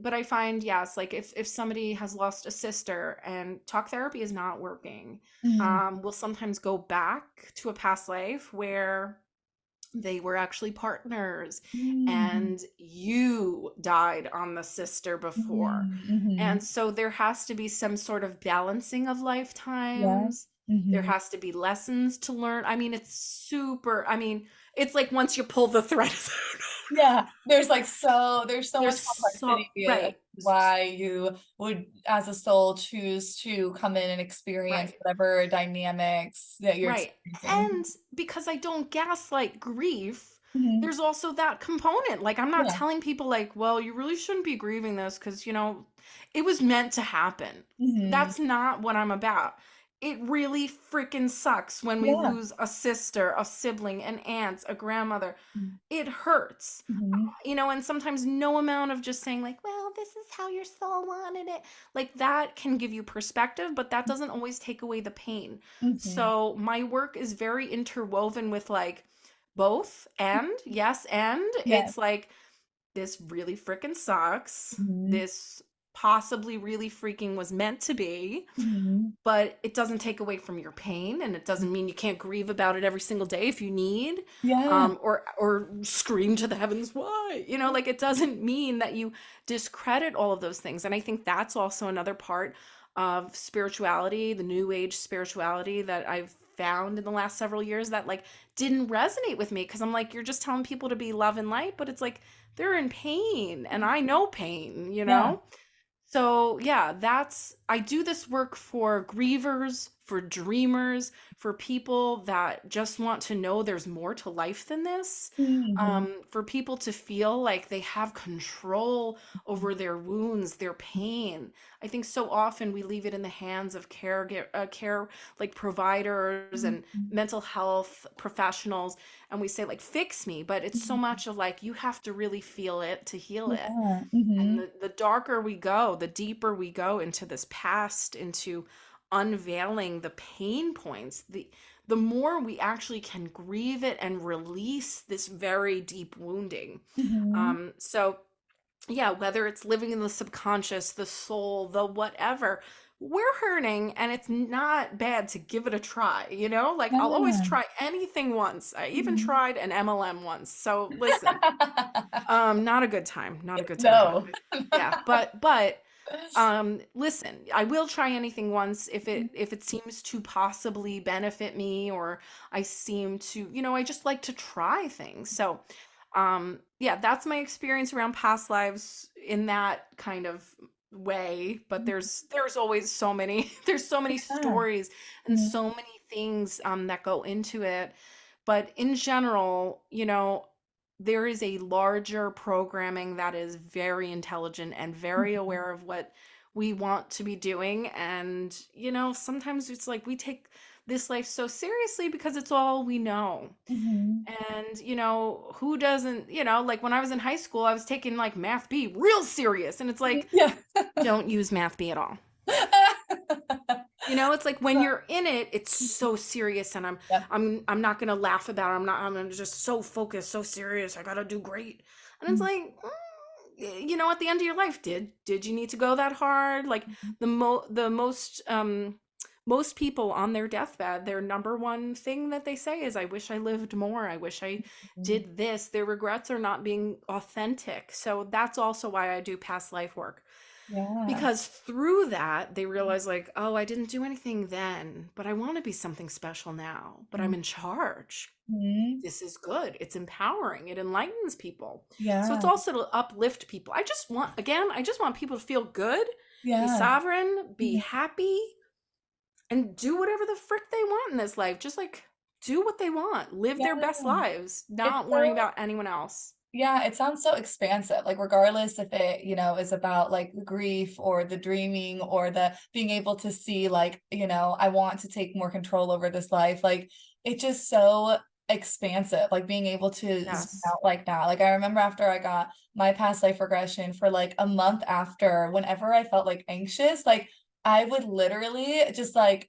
But I find, yes, like if somebody has lost a sister and talk therapy is not working, Mhm. we'll sometimes go back to a past life where they were actually partners Mhm. and you died on the sister before. Mhm. Mhm. And so there has to be some sort of balancing of Yeah. lifetimes. There Mhm. has to be lessons to learn. I mean, it's like once you pull the thread. Yeah, there's so There's much so complexity as right. why you would, as a soul, choose to come in and experience Right. whatever dynamics that you're Right. experiencing. And because I don't gaslight grief, Mhm. there's also that component. Like, I'm not Yeah. telling people, like, well, you really shouldn't be grieving this because, it was meant to happen. Mhm. That's not what I'm about. It really freaking sucks when we Yeah. lose a sister, a sibling, an aunt, a grandmother. Mhm. It hurts. Mhm. And sometimes no amount of just saying, like, well, this is how your soul wanted it, like that can give you perspective, but that doesn't always take away the pain. Mhm. So my work is very interwoven with like both, and yes, and Yes. it's like, this really freaking sucks. Mhm. This possibly really freaking was meant to be, Mhm. but it doesn't take away from your pain, and it doesn't mean you can't grieve about it every single day if you need, Yeah. or scream to the heavens, why, like it doesn't mean that you discredit all of those things. And I think that's also another part of spirituality, the new age spirituality that I've found in the last several years that like didn't resonate with me, because I'm like, you're just telling people to be love and light, but it's like they're in pain and I know pain, Yeah. so, yeah, I do this work for grievers, for dreamers, for people that just want to know there's more to life than this, Mhm. for people to feel like they have control over their wounds, their pain. I think so often we leave it in the hands of care, like providers and Mhm. mental health professionals, and we say like, fix me, but it's so Mhm. much of like, you have to really feel it to heal it. Yeah. And Mhm. the darker we go, the deeper we go into this past, into unveiling the pain points, the more we actually can grieve it and release this very deep wounding. Mhm. So yeah, whether it's living in the subconscious, the soul, the whatever, we're hurting, and it's not bad to give it a try, like I'll always Yeah. try anything once. I even Mhm. tried an MLM once. So listen, not a good time, not a good time, No. yeah, but listen, I will try anything once if it Mhm. if it seems to possibly benefit me, or I seem to, I just like to try things. So yeah, that's my experience around past lives in that kind of way. But there's always so many there's so many Yeah. stories and Mhm. so many things that go into it. But in general, there is a larger programming that is very intelligent and very Mhm. aware of what we want to be doing. And, sometimes it's like we take this life so seriously because it's all we know. Mhm. And, who doesn't, like when I was in high school, I was taking like Math B real serious. And it's like, Yeah. don't use Math B at all. It's like when you're in it, it's so serious, and I'm Yeah. I'm I'm not gonna laugh about it. I'm just so focused, so serious. I gotta do great. And it's Mhm. like, at the end of your life, did you need to go that hard? Like most people on their deathbed, their number one thing that they say is, I wish I lived more. I wish I Mhm. did this. Their regrets are not being authentic. So that's also why I do past life work. Yeah. because through that they realize like, oh, I didn't do anything then, but I want to be something special now, but I'm in charge. Mhm. This is good. It's empowering. It enlightens people. So it's Yeah. also to uplift people. I just want, again, I just want people to feel good, be Yeah. sovereign, be Mhm. happy, and do whatever the frick they want in this life. Just like do what they want, live Yeah. their best lives, It's not worrying so about anyone else. Yeah, it sounds so expansive, like, regardless if it, is about, like, the grief or the dreaming or the being able to see, like, I want to take more control over this life, like, it's just so expansive, like, being able to zoom Yes. out like that. Like, I remember after I got my past life regression for, like, a month after, whenever I felt, like, anxious, like, I would literally just, like,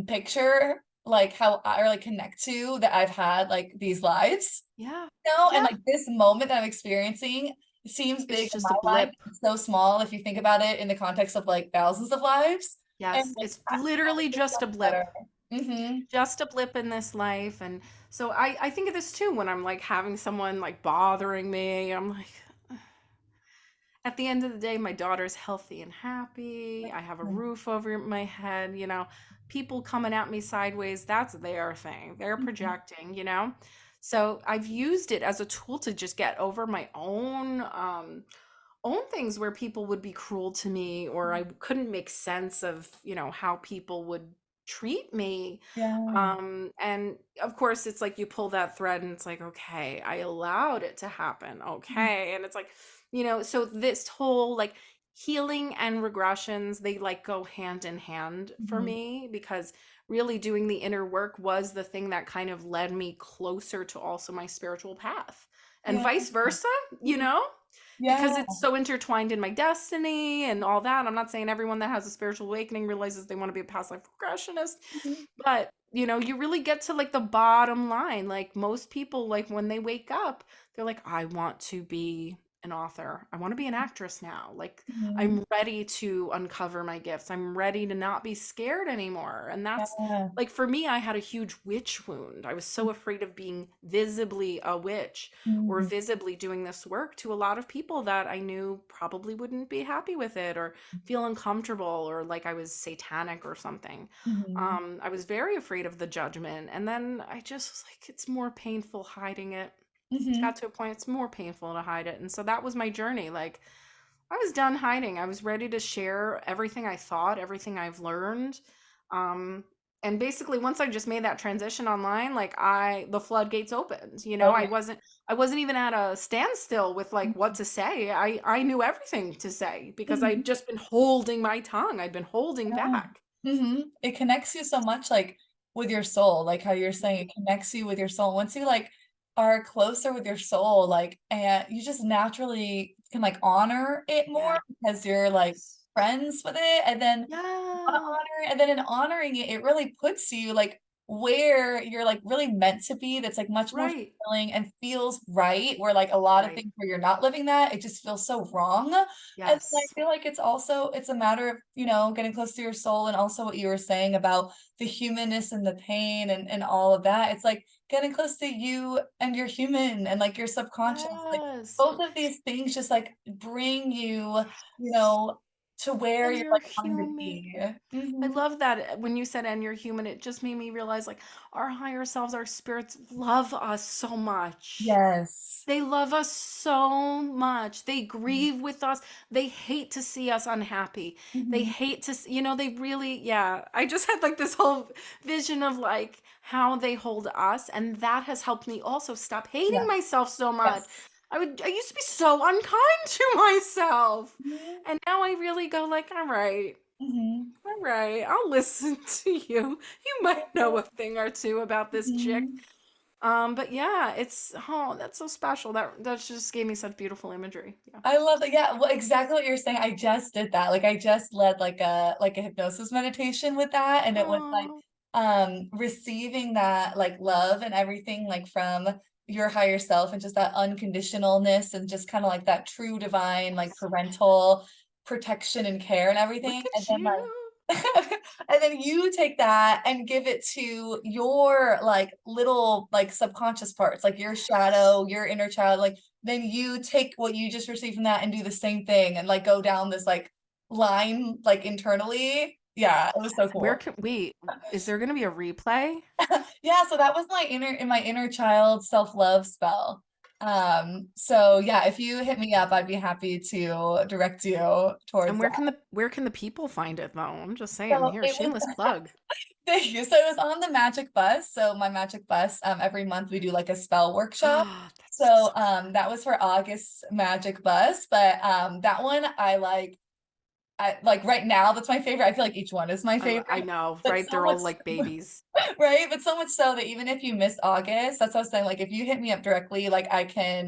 picture, like, how I or, like, connect to that I've had, like, these lives. Yeah. And Yeah. like this moment that I'm experiencing seems It's big in just a my life. blip. It's so small if you think about it in the context of like thousands of lives. And Yes. like It's I literally feel so just a much blip. better. Mhm. Just a blip in this life. And so I think of this too when I'm like having someone like bothering me. I'm like, at the end of the day, my daughter's healthy and happy. I have a roof over my head, People coming at me sideways, that's their thing. They're Mhm. projecting. So I've used it as a tool to just get over my own things where people would be cruel to me or I couldn't make sense of, how people would treat me. Yeah. And of course it's like you pull that thread and it's like, okay, I allowed it to happen. Mhm. Okay. And it's like, so this whole like healing and regressions, they like go hand in hand for Mhm. me because really doing the inner work was the thing that kind of led me closer to also my spiritual path and Yeah. vice versa, you Mhm. know? Because Yeah. it's so intertwined in my destiny and all that. I'm not saying everyone that has a spiritual awakening realizes they want to be a past life regressionist, Mhm. but you really get to like the bottom line. Like most people, like when they wake up, they're like, I want to be an author. I want to be an actress now. Like Mhm. I'm ready to uncover my gifts. I'm ready to not be scared anymore. And that's Yeah. like for me, I had a huge witch wound. I was so afraid of being visibly a witch or Mhm. visibly doing this work to a lot of people that I knew probably wouldn't be happy with it or feel uncomfortable or like I was satanic or something. Mhm. I was very afraid of the judgment. And then I just was like, it's more painful hiding it. Mhm. Got to a point, it's more painful to hide it. And so that was my journey. Like, I was done hiding. I was ready to share everything I thought, everything I've learned. Um, and basically once I just made that transition online, like the floodgates opened. Oh I yeah. wasn't even at a standstill with like what to say. I knew everything to say because I'd Mhm. just been holding my tongue. I'd been holding Yeah. back. It connects you so much, like, with your soul, like how you're saying it connects you with your soul. Once you, like, are closer with your soul, like, and you just naturally can, like, honor it more Yes. because you're, like, friends with it, and then wanna Yeah. honor it, and then in honoring it, it really puts you, like, where you're, like, really meant to be, that's, like, much more Right. fulfilling and feels right, where, like, a lot of Right. things where you're not living that, it just feels so wrong, and I Yes. feel like it's a matter of, getting close to your soul and also what you were saying about the humanness and the pain and all of that. It's like getting close to you and your human and like your subconscious. Like Yes. both of these things just like bring you, Yes. to where And you're you're like wanting to human. be. I Mhm. love that when you said and you're human, it just made me realize like our higher selves, our spirits love us so much. Yes. They love us so much. They grieve with us. They hate to see us unhappy. They Mhm. hate to, they really, yeah. I just had like this whole vision of like how they hold us. And that has helped me also stop hating Yeah. myself so much. Yes. I used to be so unkind to myself. Mhm. And now I really go like, Mhm. all right, I'll listen to you. You might know a thing or two about this chick. Mhm. But yeah, that's so special. That just gave me such beautiful imagery. Yeah. I love that. Yeah, well, exactly what you're saying. I just did that. Like I just led like a hypnosis meditation with that. And it was like Oh, receiving that like love and everything like from your higher self and just that unconditionalness and just kind of like that true divine like yes. parental protection and care and everything. Look And at then you. like and then you take that and give it to your like little like subconscious parts, like your Yes. shadow, your inner child, like then you take what you just received from that and do the same thing and like go down this like line like internally. Yeah, it was so Where cool. can wait, is there gonna be a replay? Yeah, so that was my inner child self-love spell. So yeah, if you hit me up, I'd be happy to direct you And towards where can the people find it though? I'm just saying, so here, it was shameless plug. thank you. So it was on the Magic Bus. So my Magic Bus, every month we do like a spell workshop. That's So so that was for August Magic Bus, but that one I like right now, that's my favorite. I feel like each one is my I favorite, know, but right? so They're much all like babies. right? But so much so that even if you miss August, that's what I was saying. Like if you hit me up directly, like I can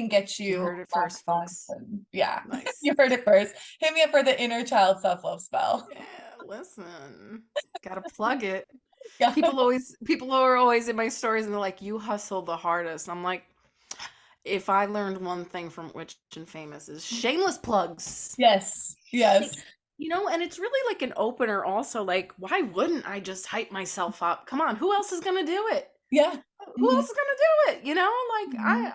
get You you heard it last first, month. folks. And yeah, Nice. you heard it first. Hit me up for the inner child self-love spell. Yeah, listen. Gotta plug it. Yeah. People are always in my stories and they're like, you hustle the hardest. I'm like, if I learned one thing from Rich and Famous is shameless plugs. Yes. Like, Yes. and it's really like an opener also. Like, why wouldn't I just hype myself up? Come on, who else is gonna do it? Yeah. Who Mhm. else is gonna do it? Like Mhm.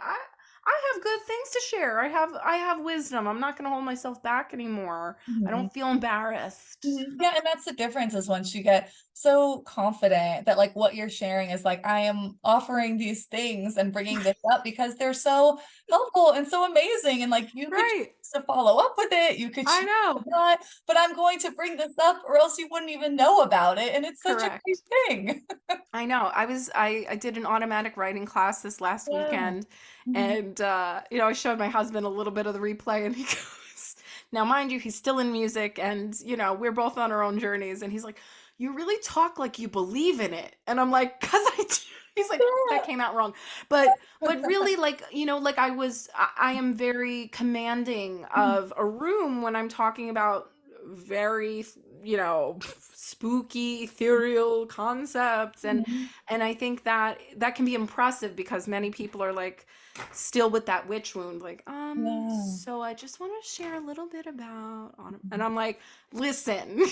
I have good things to share. I have wisdom. I'm not gonna hold myself back anymore. I Mhm. don't feel embarrassed. Yeah, and that's the difference is once you get so confident that like what you're sharing is like I am offering these things and bringing this up because they're so helpful and so amazing and like you could Right. choose to follow up with it, you could I choose to know. not, but I'm going to bring this up or else you wouldn't even know about it and it's such a great Correct. thing. I know. I did an automatic writing class this last Yeah. weekend, Mhm. and I showed my husband a little bit of the replay, and he goes, now mind you, he's still in music, and we're both on our own journeys, and he's like, you really talk like you believe in it, and I'm like, cause I do. He's like, that came out wrong, but really, like, like I am very commanding of a room when I'm talking about very spooky ethereal concepts, and Mhm. I think that that can be impressive because many people are like still with that witch wound, like, Yeah. so I just want to share a little bit about and I'm like, listen,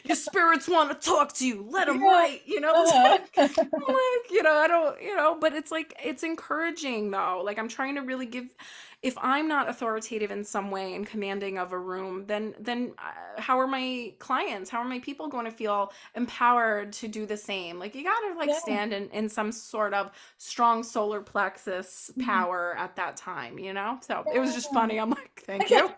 your spirits want to talk to you, let them Yeah. write. It's Uh-huh. like, I'm like, I don't, but it's like, it's encouraging though. Like, I'm trying to really give, if I'm not authoritative in some way and commanding of a room, then how are my clients, how are my people going to feel empowered to do the same? Like, you got to like Yeah. stand in some sort of strong solar plexus Mhm. power at that time. So it was just Yeah. funny. I'm like, thank you.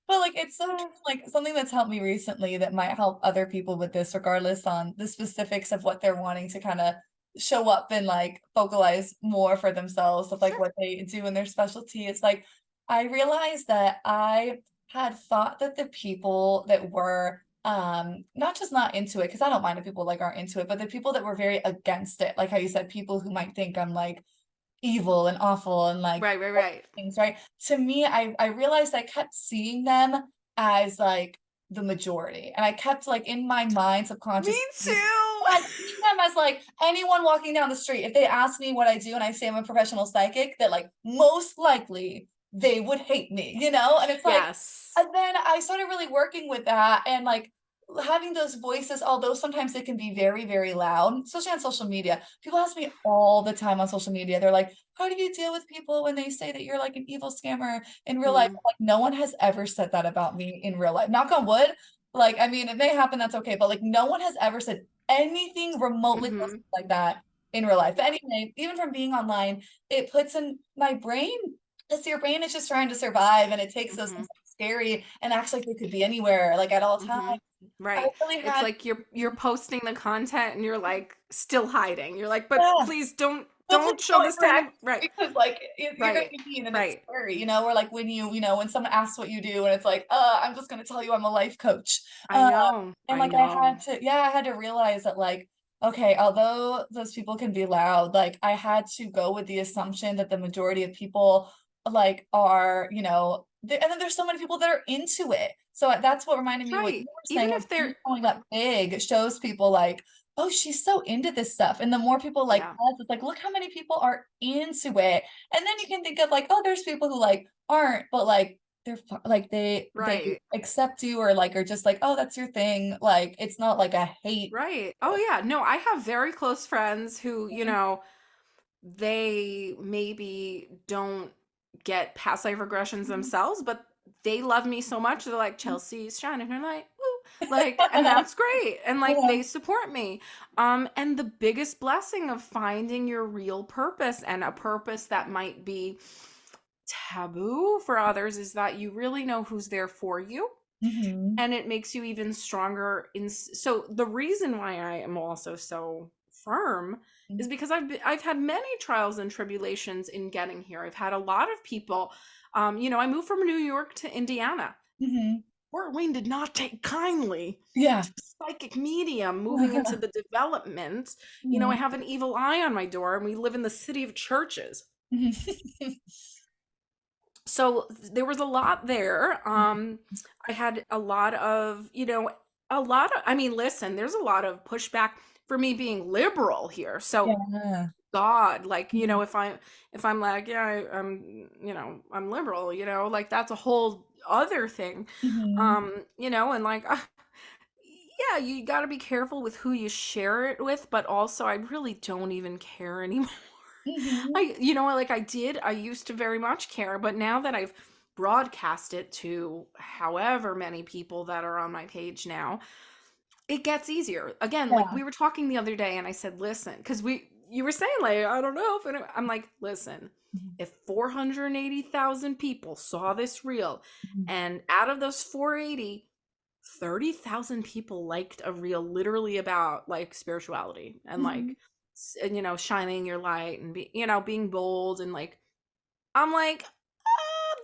But like it's so true, like something that's helped me recently that might help other people with this, regardless on the specifics of what they're wanting to kind of show up and like vocalize more for themselves of like Sure. what they do in their specialty. It's like I realized that I had thought that the people that were not just not into it, because I don't mind if people like aren't into it, but the people that were very against it, like how you said, people who might think I'm like evil and awful and like Right, right, right. things, right? To me, I realized I kept seeing them as like the majority. And I kept like in my mind Me subconsciously, too. I see them as like anyone walking down the street. If they ask me what I do and I say I'm a professional psychic, that like most likely they would hate me, you know? And it's like, Yes. and then I started really working with that and like having those voices, although sometimes it can be very, very loud, especially on social media. People ask me all the time on social media. They're like, how do you deal with people when they say that you're like an evil scammer in real life? Mm, Like, no one has ever said that about me in real life. Knock on wood. Like, I mean, it may happen, that's okay. But like, no one has ever said anything remotely close mm-hmm, to like that in real life. But anyway, even from being online, it puts in my brain because your brain is just trying to survive and it takes those mm-hmm, things scary and acts like they could be anywhere, like at all times. mm-hmm. I Right. really It's had like you're posting the content and you're like still hiding. You're like, but yeah. please don't But please don't show don't this to any. interact Right. because like you're gonna Right. be mean and it's Right. scary, you know, or like when when someone asks what you do and it's like, I'm just gonna tell you I'm a life coach. I Uh, know. and I like I had know. to, yeah, I had to realize that like, okay, although those people can be loud, like I had to go with the assumption that the majority of people like are, and then there's so many people that are into it. So that's what reminded me what you Right. were Even saying, like if they're you showing up big shows people like oh, she's so into this stuff. And the more people like yeah. us, it's like, look how many people are into it. And then you can think of like, oh, there's people who like aren't, but like like they Right. accept you or like are just like, oh, that's your thing. Like it's not like a hate. Right. Oh yeah. No, I have very close friends who, Mhm. they maybe don't get past life regressions Mhm. themselves, but they love me so much. They're like, Chelsea's shining her light. Woo. Like, and that's great. And like Yeah. they support me. And the biggest blessing of finding your real purpose, and a purpose that might be taboo for others, is that you really know who's there for you, Mhm. and it makes you even stronger so the reason why I am also so firm is because I've had many trials and tribulations in getting here. I've had a lot of people, I moved from New York to Indiana. Mhm. Fort Wayne did not take kindly Yeah. to psychic medium moving into the development. I Mhm. have an evil eye on my door, and we live in the city of churches. Mhm. So there was a lot there. I had a lot of, I mean, listen, there's a lot of pushback for me being liberal here. So Yeah. God, like, Mhm. if I'm like, yeah, I'm liberal, like that's a whole other thing. Mhm. And like, yeah, you got to be careful with who you share it with, but also I really don't even care anymore. Mhm. I used to very much care, but now that I've broadcast it to however many people that are on my page now, it gets easier. Again, like Yeah. we were talking the other day, and I said, listen, because you were saying, like, I don't know if I'm like, listen, Mhm. if 480,000 people saw this reel, Mhm. and out of those 480, 30,000 people liked a reel literally about like spirituality and Mhm. like shining your light and being bold, and like I'm like,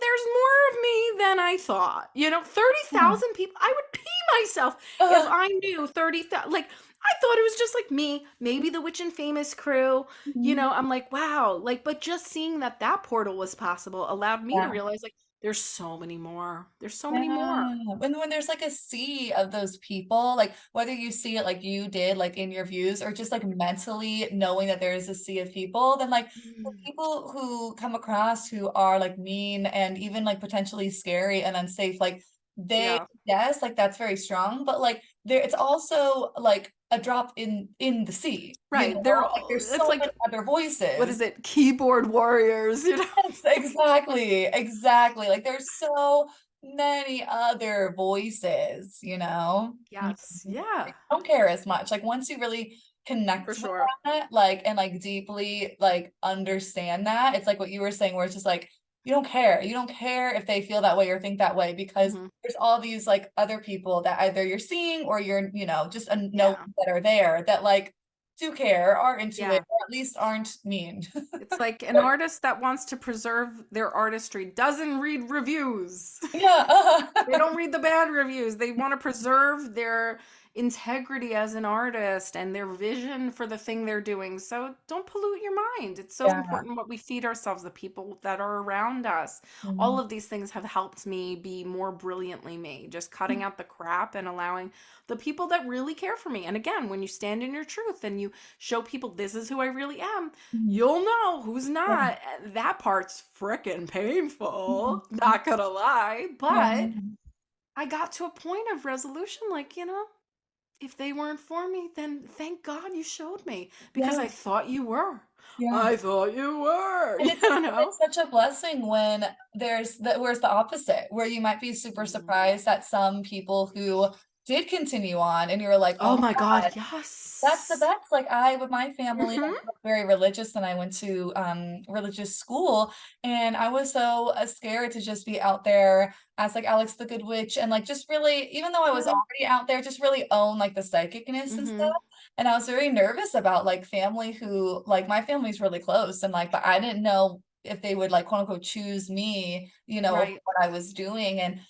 there's more of me than I thought. Yeah. 30,000 people. I would pee myself if Uh, I knew 30,000. Like, I thought it was just like me, maybe the Witch and Famous crew. mhm. I'm like, wow. Like, but just seeing that portal was possible allowed me to Yeah. realize, like, there's so many more. There's so many more. Yeah. When there's like a sea of those people, like whether you see it like you did, like in your views, or just like mentally knowing that there is a sea of people, then like the Mm. people who come across who are like mean and even like potentially scary and unsafe, like they, Yeah. yes, like that's very strong, but like there it's also like a drop in the sea, Right. like there's It's so like, many other what voices. is it? Keyboard warriors. Yes, exactly, exactly. Like there's so many other voices, you know? Mhm. Yes. Yeah. Don't care as much. Like once you really For connect with sure. that, like and like deeply like understand that, it's like what you were saying, where it's just like you don't care. You don't care if they feel that way or think that way because Hmm. there's all these like other people that either you're seeing or you're, just know Yeah. that are there that like do care, are into it, Yeah. or at least aren't mean. It's like an artist that wants to preserve their artistry doesn't read reviews. Yeah. They don't read the bad reviews. They want to preserve their integrity as an artist and their vision for the thing they're doing. So don't pollute your mind. It's so Yeah. important what we feed ourselves, the people that are around us. All Mhm. of these things have helped me be more brilliantly me, just cutting out the crap and allowing the people that really care for me. And again, when you stand in your truth and you show people this is who I really am, Mhm. you'll know who's Yeah. not. That part's frickin' painful, Mhm. not gonna lie. Yeah. But I got to a point of resolution, like, if they weren't for me, then thank God you showed me, because Yeah. I thought you were. Yeah. I thought you were, And you know? it's such a blessing when where's the opposite, where you might be super Mhm. surprised that some people who did continue on and you're like, "Oh Oh my my God, God, that's the yes. best." Like I with my family, I Hmm. grew up very religious and I went to religious school and I was so scared to just be out there as like Alex the Good Witch and like just really, even though I was Yeah. already out there, just really own like the psychicness and stuff. Hmm. And I was very nervous about like family who like my family's really close and like but I didn't know if they would like quote unquote choose me, over Right. what I was doing. And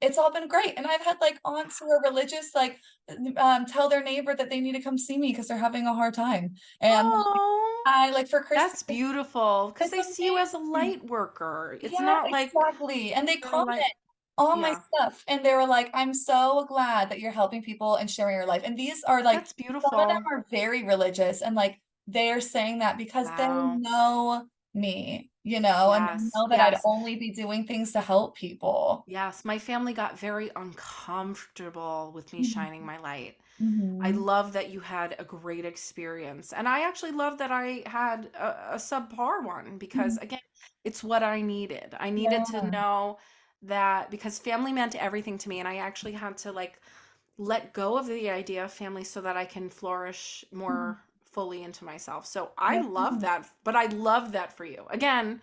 it's all been great. And I've had like aunts who are religious, like tell their neighbor that they need to come see me because they're having a hard time. And Oh, I like for Christmas, that's beautiful, because it's they see you as a amazing. light worker. It's Yeah, not like exactly. And they you're comment like, on my yeah, stuff and they were like, "I'm so glad that you're helping people and sharing your life." And these are like that's some of them beautiful. are very religious and like they're saying that because they Wow. know me, and they Yes, know that I'd yes. only be doing things to help people. Yes, my family got very uncomfortable with me Mhm. shining my light. I Mhm. love that you had a great experience. And I actually love that I had a subpar one, because, Mhm. again, it's what I needed. I needed to Yeah. know that because family meant everything to me, and I actually had to like let go of the idea of family so that I can flourish Mhm. more fully into myself. So I Yeah. love that, but I love that for you. Again,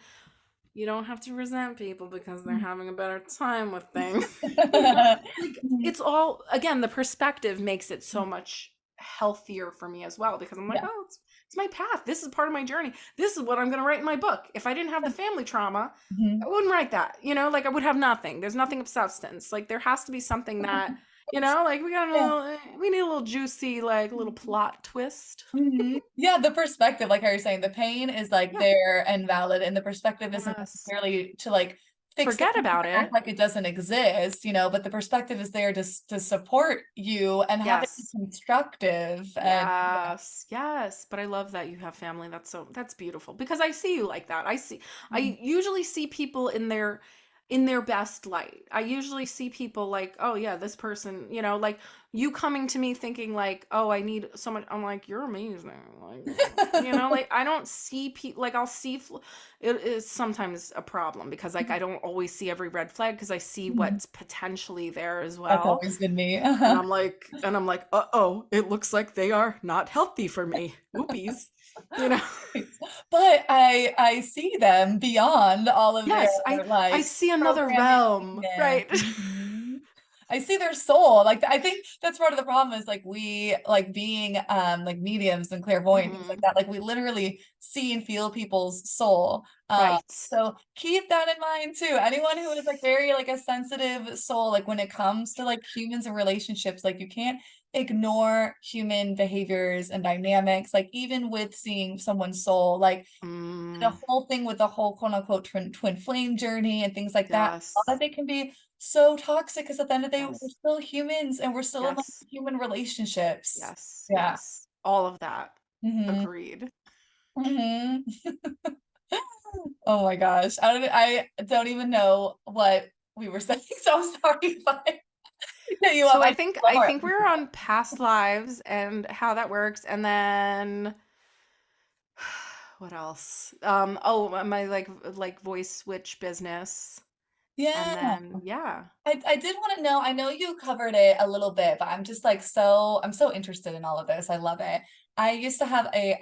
you don't have to resent people because they're having a better time with things. Like Mhm. it's all again, the perspective makes it so much healthier for me as well because I'm like, Yeah. oh, it's my path. This is part of my journey. This is what I'm going to write in my book. If I didn't have the family trauma, I Mhm. wouldn't write that. Like I would have nothing. There's nothing of substance. Like there has to be something that, like Yeah. we need a little juicy, like a little plot twist. Mhm. Yeah, the perspective, like how you're saying, the pain is like Yeah. there and valid, and the perspective isn't Yes. necessarily to like fix it Forget and about act it. like it doesn't exist, but the perspective is there to to support you and have it be Yes. constructive. And Yes, yes, but I love that you have family. That's beautiful because I see you like that. I usually see people in their best light. I usually see people like, oh yeah, this person, like you coming to me thinking like, oh, I need someone. I'm like, you're amazing. Like, like I don't see people like I'll see it is sometimes a problem because like I don't always see every red flag because I see Mhm. what's potentially there as That's well. always been me. And I'm like, uh-oh, it looks like they are not healthy for me. Whoopies. You know? But I see them beyond all of their Yes, I like see another programming realm, and right? I see their soul. Like I think that's part of the problem is like we like being like mediums and clairvoyant things like Hmm. that. Like we literally see and feel people's soul. Right. So keep that in mind too. Anyone who is like very like a sensitive soul, like when it comes to like humans and relationships, like you can't ignore human behaviors and dynamics. Like even with seeing someone's soul, like the Mm, whole thing with the whole quote unquote twin flame journey and things like that, a lot yes. of it can be so toxic because at the end of the day, we're Yes. still humans and we're still in like Yes. human relationships. Yes. Yeah. Yes. All of that. Hmm. Agreed. Hmm. Oh my gosh. I don't even know what we were saying, so I'm sorry if I hit you up. So I I know think it's a I hard. think we're on past lives and how that works, and then what else? Oh, my like voice switch business, and Yeah. then yeah. I did want to know, I know you covered it a little bit, but I'm just like I'm so interested in all of this. I love it. I used to have a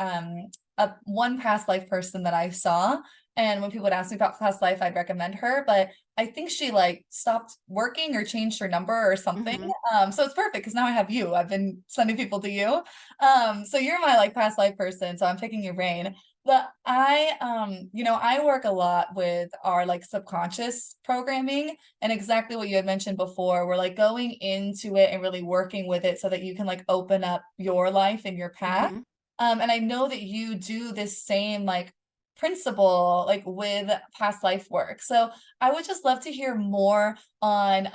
one past life person that I saw, and when people would ask me about past life, I'd recommend her, but I think she like stopped working or changed her number or something. Hmm. So it's perfect because now I have you. I've been sending people to you. So you're my like past life person, so I'm picking your brain. But I work a lot with our like subconscious programming and exactly what you had mentioned before, we're like going into it and really working with it so that you can like open up your life and your path. Hmm. And I know that you do this same like principle like with past life work. So I would just love to hear more on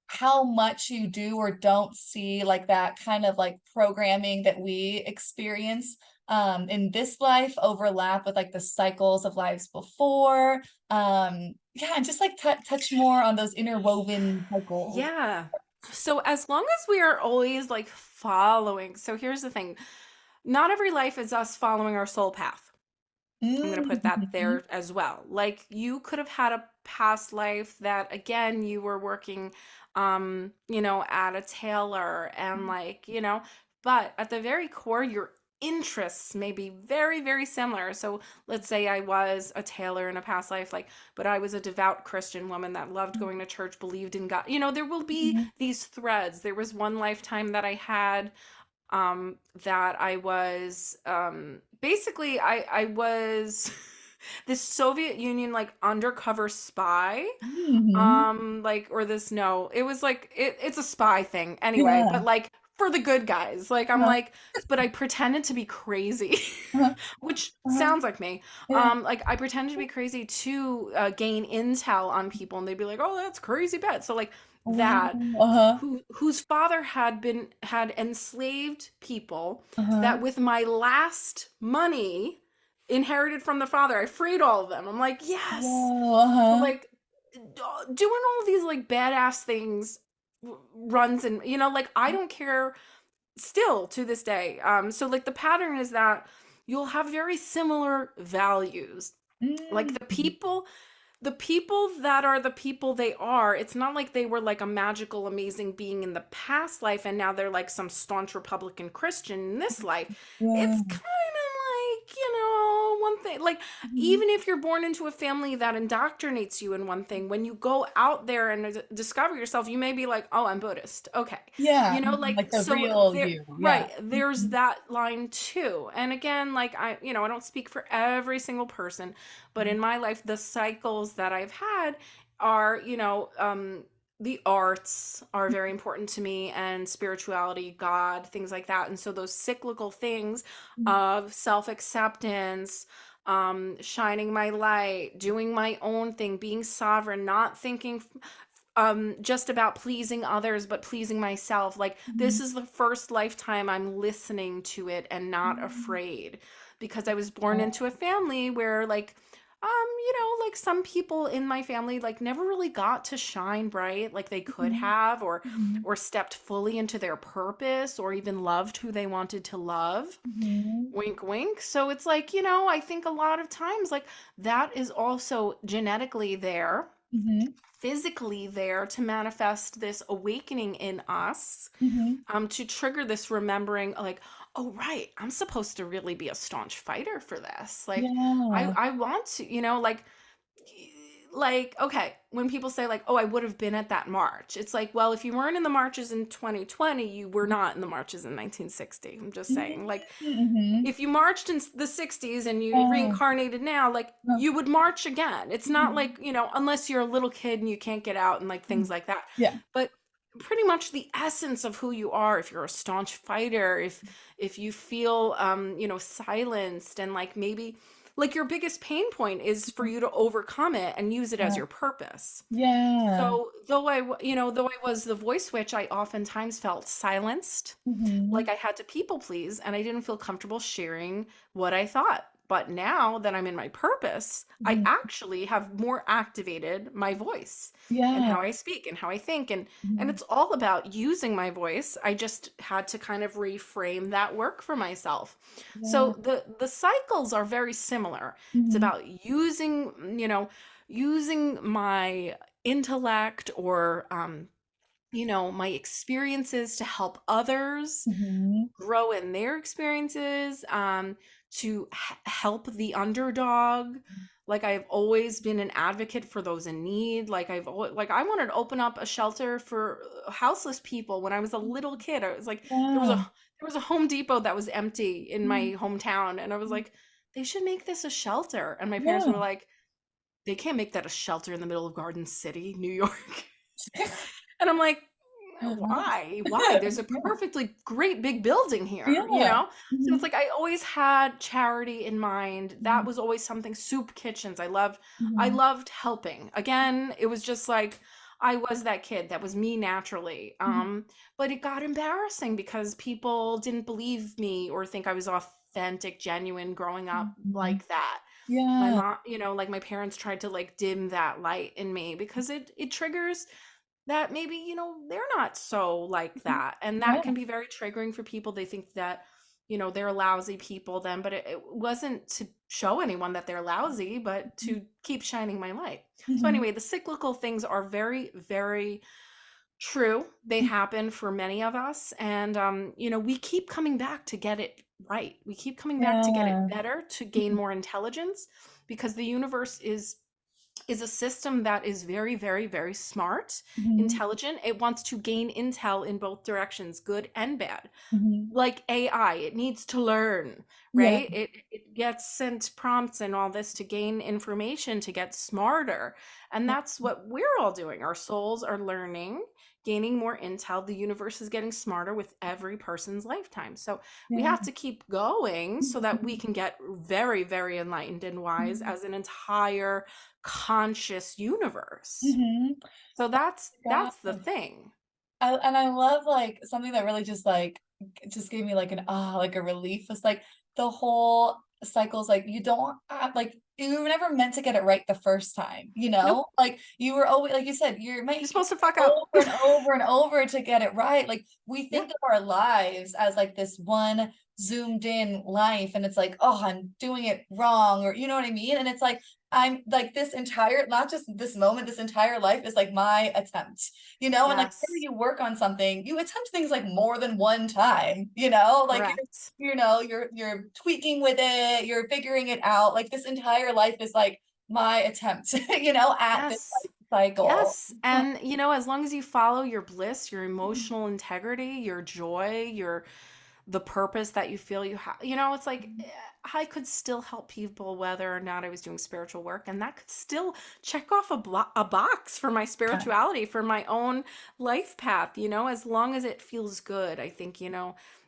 how much you do or don't see like that kind of like programming that we experience in this life overlap with like the cycles of lives before. Yeah, and just like touch more on those interwoven cycles. Yeah. So as long as we are always like following, so here's the thing. Not every life is us following our soul path. I'm going to put that Mhm. there as well. Like you could have had a past life that again you were working at a tailor and like, but at the very core your interests may be very very similar. So let's say I was a tailor in a past life like but I was a devout Christian woman that loved going to church, believed in God. There will be Mhm. these threads. There was one lifetime that I had that I was basically I was this Soviet Union like undercover spy Mhm. like or this no it was like it's a spy thing anyway Yeah. but like for the good guys like I'm Uh-huh. like but I pretended to be crazy Uh-huh. which Uh-huh. sounds like me Yeah. like I pretended to be crazy to gain intel on people and they'd be like oh that's crazy bet so like Wow. that Uh-huh. whose father had enslaved people Uh-huh. that with my last money inherited from the father I freed all of them. I'm like yes. Whoa. So Uh-huh. like doing all of these like badass things runs and like I don't care still to this day. So like the pattern is that you'll have very similar values like the Mm. people the people that are the people they are, it's not like they were like a magical, amazing being in the past life and now they're like some staunch Republican Christian in this life. Yeah. It's kind of like, one thing, like, Mhm. even if you're born into a family that indoctrinates you in one thing, when you go out there and discover yourself, you may be like, oh, I'm Buddhist. Okay. Yeah. Mhm. Like, Like the so real there, you. Yeah. right, there's Mhm. that line too. And again, like, I don't speak for every single person, but in my life, the cycles that I've had are, the arts are very important to me, and spirituality, God, things like that. And so those cyclical things Mhm. of self-acceptance, shining my light, doing my own thing, being sovereign, not thinking just about pleasing others but pleasing myself, like this Mhm. is the first lifetime I'm listening to it and not Mhm. afraid, because I was born Yeah. into a family where, like, like some people in my family like never really got to shine bright like they could Mhm. have, Mhm. or stepped fully into their purpose, or even loved who they wanted to love. Mhm. Wink wink. So it's like, I think a lot of times, like, that is also genetically there, Mhm. physically there, to manifest this awakening in us, Mhm. to trigger this remembering, like, oh right, I'm supposed to really be a staunch fighter for this, like, Yeah. I want to, like, okay, when people say like, oh, I would have been at that march, it's like, well, if you weren't in the marches in 2020, you were not in the marches in 1960. I'm just Mhm. saying, like, Mhm. if you marched in the 60s and you Yeah. reincarnated now, like, Uh, you would march again. It's not mhm. like, unless you're a little kid and you can't get out and like things Mhm. like that. Yeah. But pretty much the essence of who you are, if you're a staunch fighter, if you feel silenced, and like maybe like your biggest pain point is for you to overcome it and use it as Yeah. your purpose. Yeah. So though I was the voice switch, I oftentimes felt silenced, like Mhm. I had to people please, and I didn't feel comfortable sharing what I thought. But now that I'm in my purpose, I Mhm. actually have more activated my voice and Yeah. how I speak and how I think, and Mhm. it's all about using my voice. I just had to kind of reframe that work for myself. Yeah. So the cycles are very similar. It's Mhm. about using my intellect, or my experiences to help others Mhm. grow in their experiences, to help the underdog. Like, I've always been an advocate for those in need. Like, like, I wanted to open up a shelter for houseless people when I was a little kid. I was like, there was a Yeah. there was a Home Depot that was empty in my Mhm. hometown, and I was Mhm. like, they should make this a shelter. And my parents Yeah. were like, they can't make that a shelter in the middle of Garden City, New York. And I'm like, why? Why? There's a Yeah. perfectly great big building here, Yeah. So it's Mhm. like I always had charity in mind. That Mhm. was always something. Soup kitchens. I Mhm. loved helping. Again, it was just like I was that kid. That was me naturally. Mhm. But it got embarrassing because people didn't believe me or think I was authentic, genuine growing up Mhm. like that. My Yeah. mom, like my parents tried to like dim that light in me because it triggers that maybe, they're not so like Mhm. that. And that Yeah. can be very triggering for people. They think that, they're lousy people then, but it wasn't to show anyone that they're lousy, but Mhm. to keep shining my light. So Mhm. anyway, the cyclical things are very, very true. They Mhm. happen for many of us. And, we keep coming back to get it right. We keep coming back to get it Yeah. better, to gain Mhm. more intelligence, because the universe is a system that is very, very, very smart, Mhm. intelligent. It wants to gain intel in both directions, good and bad. Mhm. Like AI, it needs to learn, Yeah. right? It gets sent prompts and all this to gain information to get smarter. And Yeah. that's what we're all doing. Our souls are learning, gaining more intel. The universe is getting smarter with every person's lifetime. So we Yeah. have to keep going so that we Mhm. can get very, very enlightened and wise Mhm. as an entire conscious universe. Mhm. So that's the God. thing. I love, like, something that really just, like, just gave me, like, an, like, a relief was, like, the whole cycles, like, you don't have like, you were never meant to get it right the first time, you Nope. know? Like, you were always like you said, you're meant You're supposed to fuck up. over and over and over to get it right, like, we Yeah. think of our lives as, like, this one zoomed in life, and it's like, "Oh, I'm doing it wrong," or you know what I mean? And it's like, I'm like this entire, not just this moment, this entire life is like my attempt, and like whenever Yes. you work on something, you attempt things like more than one time, like Correct. you're tweaking with it, you're figuring it out. Like this entire life is like my attempt, at this Yes. life cycle. Yes. And, as long as you follow your bliss, your emotional integrity, your joy, the purpose that you feel you have, it's like I could still help people whether or not I was doing spiritual work. And that could still check off a box for my Yeah. spirituality, for my own life path, as long as it feels good. I think,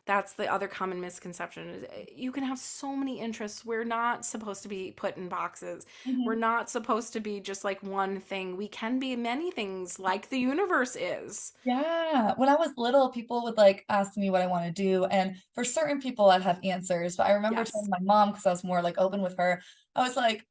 that's the other common misconception is you can have so many interests. We're not supposed to be put in boxes. We're Mhm. not supposed to be just like one thing. We can be many things like the universe is. Yeah. When I was little, people would like ask me what I want to do. And for certain people, I'd have answers. But I remember Yes. telling my mom, because I was more like open with her, I was like,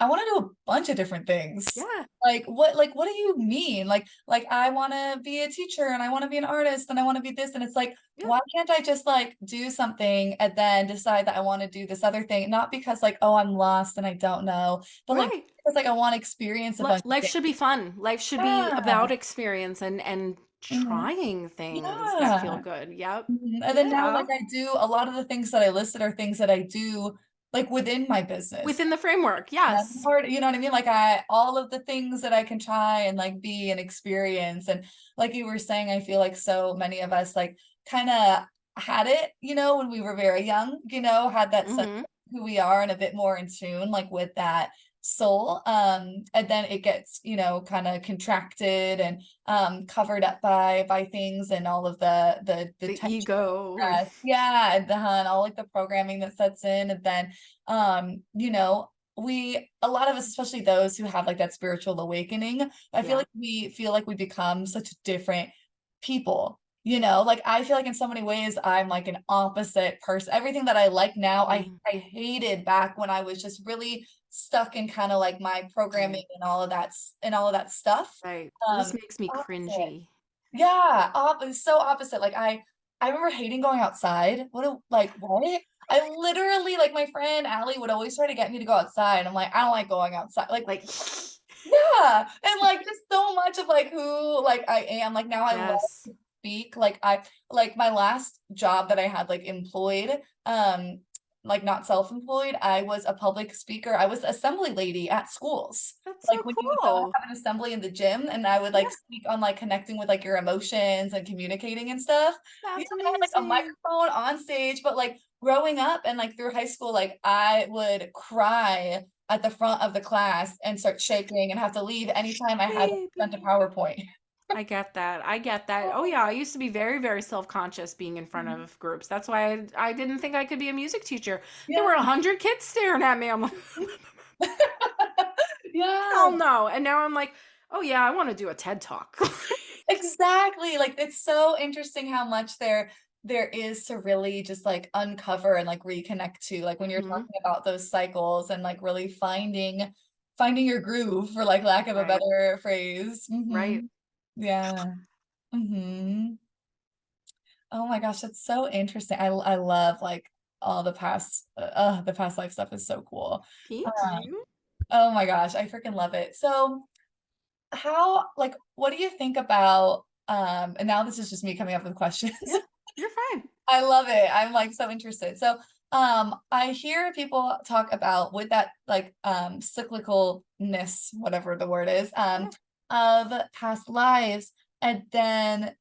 I want to do a bunch of different things. Yeah. Like what do you mean? Like I want to be a teacher and I want to be an artist and I want to be this. And it's like, Yeah. why can't I just like do something and then decide that I want to do this other thing? Not because like, oh, I'm lost and I don't know, but like Right. because like I want to experience a bunch of Life things. should be fun. Life should be Yeah. about experience and Mhm. trying things that feel Yeah. good. Yep. And then now, Yeah. like I do a lot of the things that I listed are things that I do like within my business. Within the framework. That's Yes. hard, you know what I mean? Like all of the things that I can try and like be and experience. And like you were saying, I feel like so many of us like kind of had it, when we were very young, had that sense Mhm. of who we are and a bit more in tune, like with that soul. And then it gets, kind of contracted and covered up by things and all of the The tension. ego. Yeah, and all like the programming that sets in, and then a lot of us, especially those who have like that spiritual awakening, I feel Yeah. like we feel like we become such different people. Like I feel like in so many ways I'm like an opposite person. Everything that I like now, I Mm, I hated back when I was just really stuck in kind of like my programming right. and all of that stuff. Right. This Um, makes me opposite. cringy. Yeah, so opposite. Like I remember hating going outside. What? I literally like my friend Allie would always try to get me to go outside. I'm like, I don't like going outside. Like, Like yeah. And like just so much of like who like I am. Like now I love yes. to speak. Like I like my last job that I had like employed, um, like not self-employed, I was a public speaker. I was assembly lady at schools. That's so Like when you would go and cool. have an assembly in the gym and I would like Yeah, speak on like connecting with like your emotions and communicating and stuff. that's I had like a amazing. microphone on stage, but like growing up and like through high school, like I would cry at the front of the class and start shaking and have to leave anytime I had to present a Baby. PowerPoint. I get that. I get that. Oh yeah, I used to be very, very self-conscious being in front Mhm. of groups. That's why I didn't think I could be a music teacher. There Yeah. were 100 kids staring at me. I'm like, Yeah. hell no. And now I'm like, oh yeah, I want to do a TED talk. Exactly. Like it's so interesting how much there is to really just like uncover and like reconnect to, like when you're Hmm. talking about those cycles and like really finding your groove, for like lack of a Right. better phrase. Right. Yeah. Oh my gosh, that's so interesting. I love like all the past life stuff is so cool. Thank Uh, you. oh my gosh, I freaking love it. So what do you think about and now this is just me coming up with questions. Yeah, you're fine. I love it. I'm like so interested. So I hear people talk about with that like cyclicalness, whatever the word is, Yeah. of past lives, and then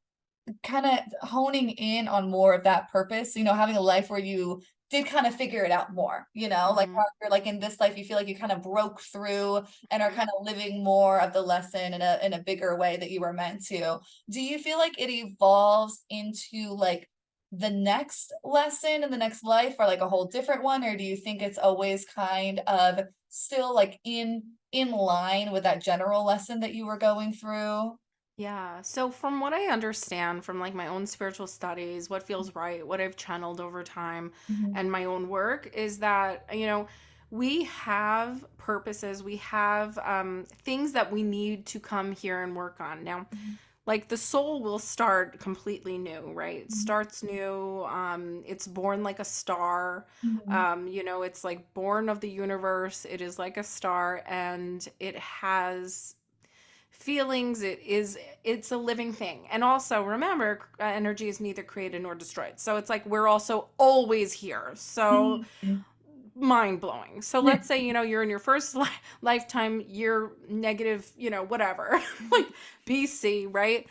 kind of honing in on more of that purpose, having a life where you did kind of figure it out more, like Hmm. how you're like in this life, you feel like you kind of broke through and are kind of living more of the lesson in a bigger way that you were meant to. Do you feel like it evolves into like the next lesson in the next life or like a whole different one? Or do you think it's always kind of still like in line with that general lesson that you were going through? Yeah. So from what I understand from like my own spiritual studies, what feels right, what I've channeled over time Mhm. and my own work is that, we have purposes, we have things that we need to come here and work on. Now, like the soul will start completely new, right? It Mhm. starts new. It's born like a star. Mhm. It's like born of the universe. It is like a star, and it has feelings. It's a living thing. And also remember, energy is neither created nor destroyed. So it's like we're also always here. So Mhm. mind blowing. So let's say, you're in your first lifetime, you're negative, whatever, like BC, right?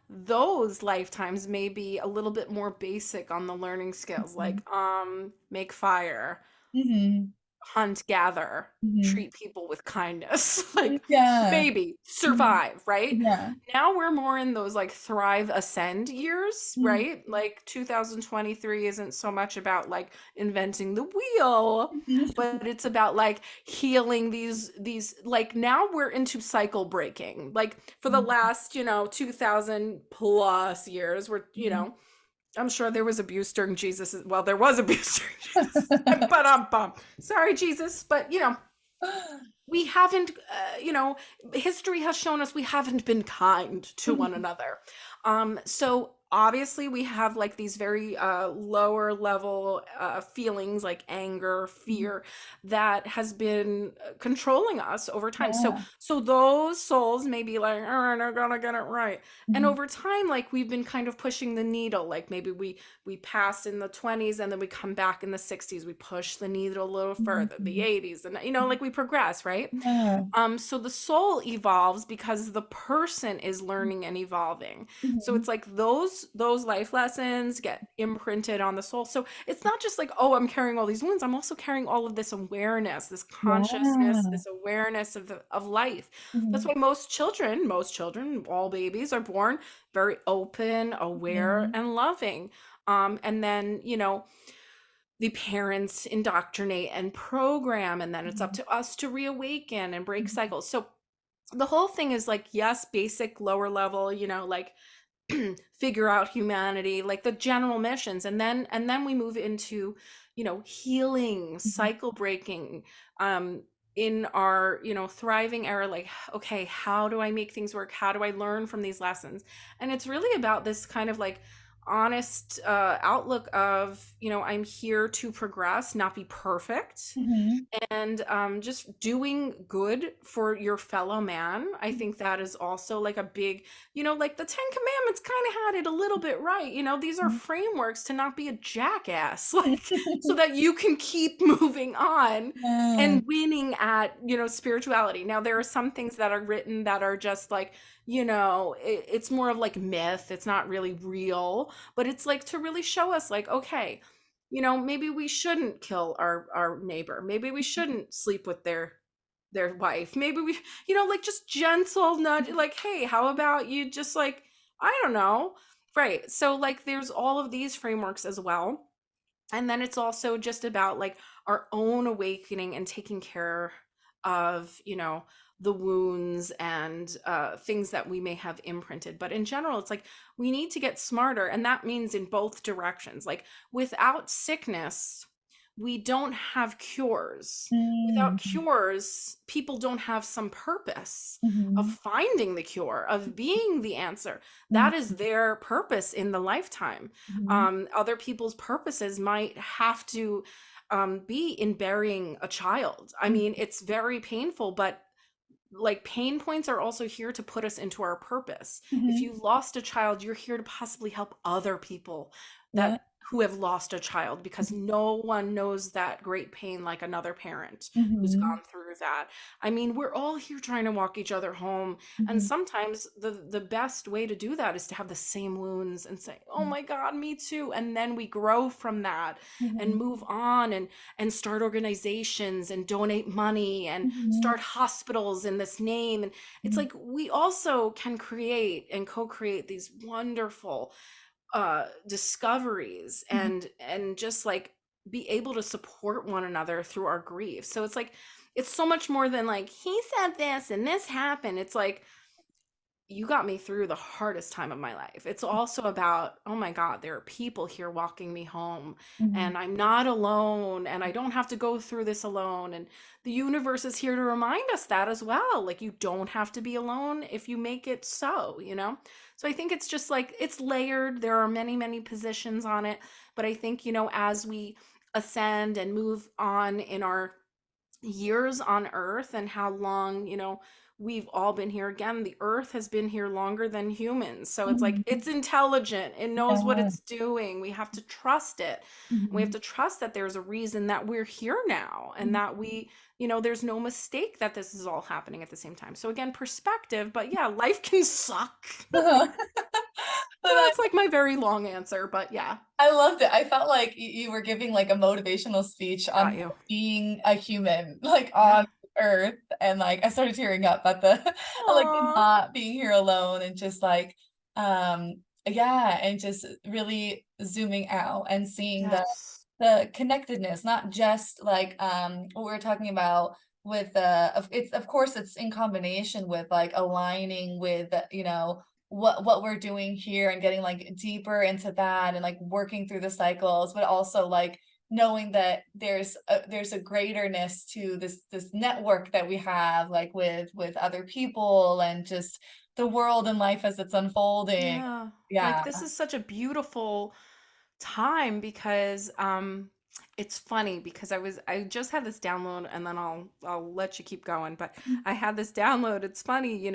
Those lifetimes may be a little bit more basic on the learning skills, Mhm. like make fire, Mhm. hunt, gather, Mhm. treat people with kindness, like Yeah. maybe Mhm. survive, right? Yeah. Now we're more in those like thrive, ascend years, Mhm. right? Like 2023 isn't so much about like inventing the wheel, Mhm. but it's about like healing these like now we're into cycle breaking. Like for the last, 2000 plus years, Mhm. I'm sure there was abuse during Jesus. Well, there was abuse during Jesus. But sorry, Jesus. But we haven't. History has shown us we haven't been kind to one Mhm. another. So obviously we have like these very lower level feelings like anger, Mhm. fear that has been controlling us over time. So Yeah. so those souls may be like, all right, I gotta get it right. And Mhm. over time, like we've been kind of pushing the needle. Like maybe we pass in the 20s and then we come back in the 60s. We push the needle a little further, the Mhm. 80s, and like we progress, right? Yeah. So the soul evolves because the person is learning and evolving. So Mhm. it's like those life lessons get imprinted on the soul. So it's not just like, oh, I'm carrying all these wounds. I'm also carrying all of this awareness, this consciousness, Yeah. this awareness of life. That's Mhm. why most children, all babies are born very open, aware, Mhm. and loving. And then, the parents indoctrinate and program, and then it's up Mhm. to us to reawaken and break Mhm. cycles. So the whole thing is like, yes, basic lower level, like figure out humanity, like the general missions, and then we move into healing, Mhm. cycle breaking, um in our thriving era, like, okay, how do I make things work? How do I learn from these lessons? And it's really about this kind of like honest outlook of, I'm here to progress, not be perfect, Mhm. and just doing good for your fellow man. I Mhm. think that is also like a big, like the Ten Commandments kind of had it a little bit right. These are frameworks to not be a jackass, like so that you can keep moving on Yeah. and winning at, spirituality. Now there are some things that are written that are just like, it's more of like myth. It's not really real, but it's like to really show us like, okay, maybe we shouldn't kill our neighbor. Maybe we shouldn't sleep with their wife. Maybe we, like just gentle nudge, like, hey, how about you just like, I don't know. Right. So like there's all of these frameworks as well. And then it's also just about like our own awakening and taking care of, the wounds and things that we may have imprinted. But in general, it's like we need to get smarter. And that means in both directions. Like without sickness, we don't have cures. Without Mhm. cures, people don't have some purpose of Mhm. finding the cure, of being the answer. Mhm. That is their purpose in the lifetime. Mhm. Other people's purposes might have to be in burying a child. I Mhm. mean, it's very painful, but like pain points are also here to put us into our purpose. If Mhm. you lost a child, you're here to possibly help other people Yeah. who have lost a child, because Mhm. no one knows that great pain like another parent who's Mhm. gone through that. I mean, we're all here trying to walk each other home, and Mhm. sometimes the best way to do that is to have the same wounds and say, "Oh my god, me too." And then we grow from that and Mhm. move on and start organizations and donate money and Mhm. start hospitals in this name. And it's Mhm. like we also can create and co-create these wonderful discoveries Mhm. and just like be able to support one another through our grief. So it's like it's so much more than like he said this and this happened. It's like you got me through the hardest time of my life. It's also about, oh my God, there are people here walking me home, Mhm. and I'm not alone, and I don't have to go through this alone. And the universe is here to remind us that as well. Like, you don't have to be alone if you make it so, you know? So I think it's just like, it's layered. There are many, many positions on it. But I think, as we ascend and move on in our years on earth and how long, we've all been here. Again, the earth has been here longer than humans. So it's like, Mhm. it's intelligent. It knows what Yeah. it's doing. We have to trust it. And we have Mhm. to trust that there's a reason that we're here now, and Mhm. that there's no mistake that this is all happening at the same time. So again, perspective, but yeah, life can suck. Uh-huh. But That's like my very long answer, but yeah, I loved it. I felt like you were giving like a motivational speech on got you. being a human, like Yeah. on Earth, and like I started tearing up at the like the Aw. not being here alone, and just like um yeah, and just really zooming out and seeing Yes. the connectedness, not just like what we were talking about with it's of course it's in combination with like aligning with what we're doing here and getting like deeper into that and like working through the cycles, but also like knowing that there's a greaterness to this network that we have like with other people and just the world and life as it's unfolding. Yeah. Like, Yeah. this is such a beautiful time because it's funny because I just had this download, and then I'll let you keep going, but I had this download. It's funny,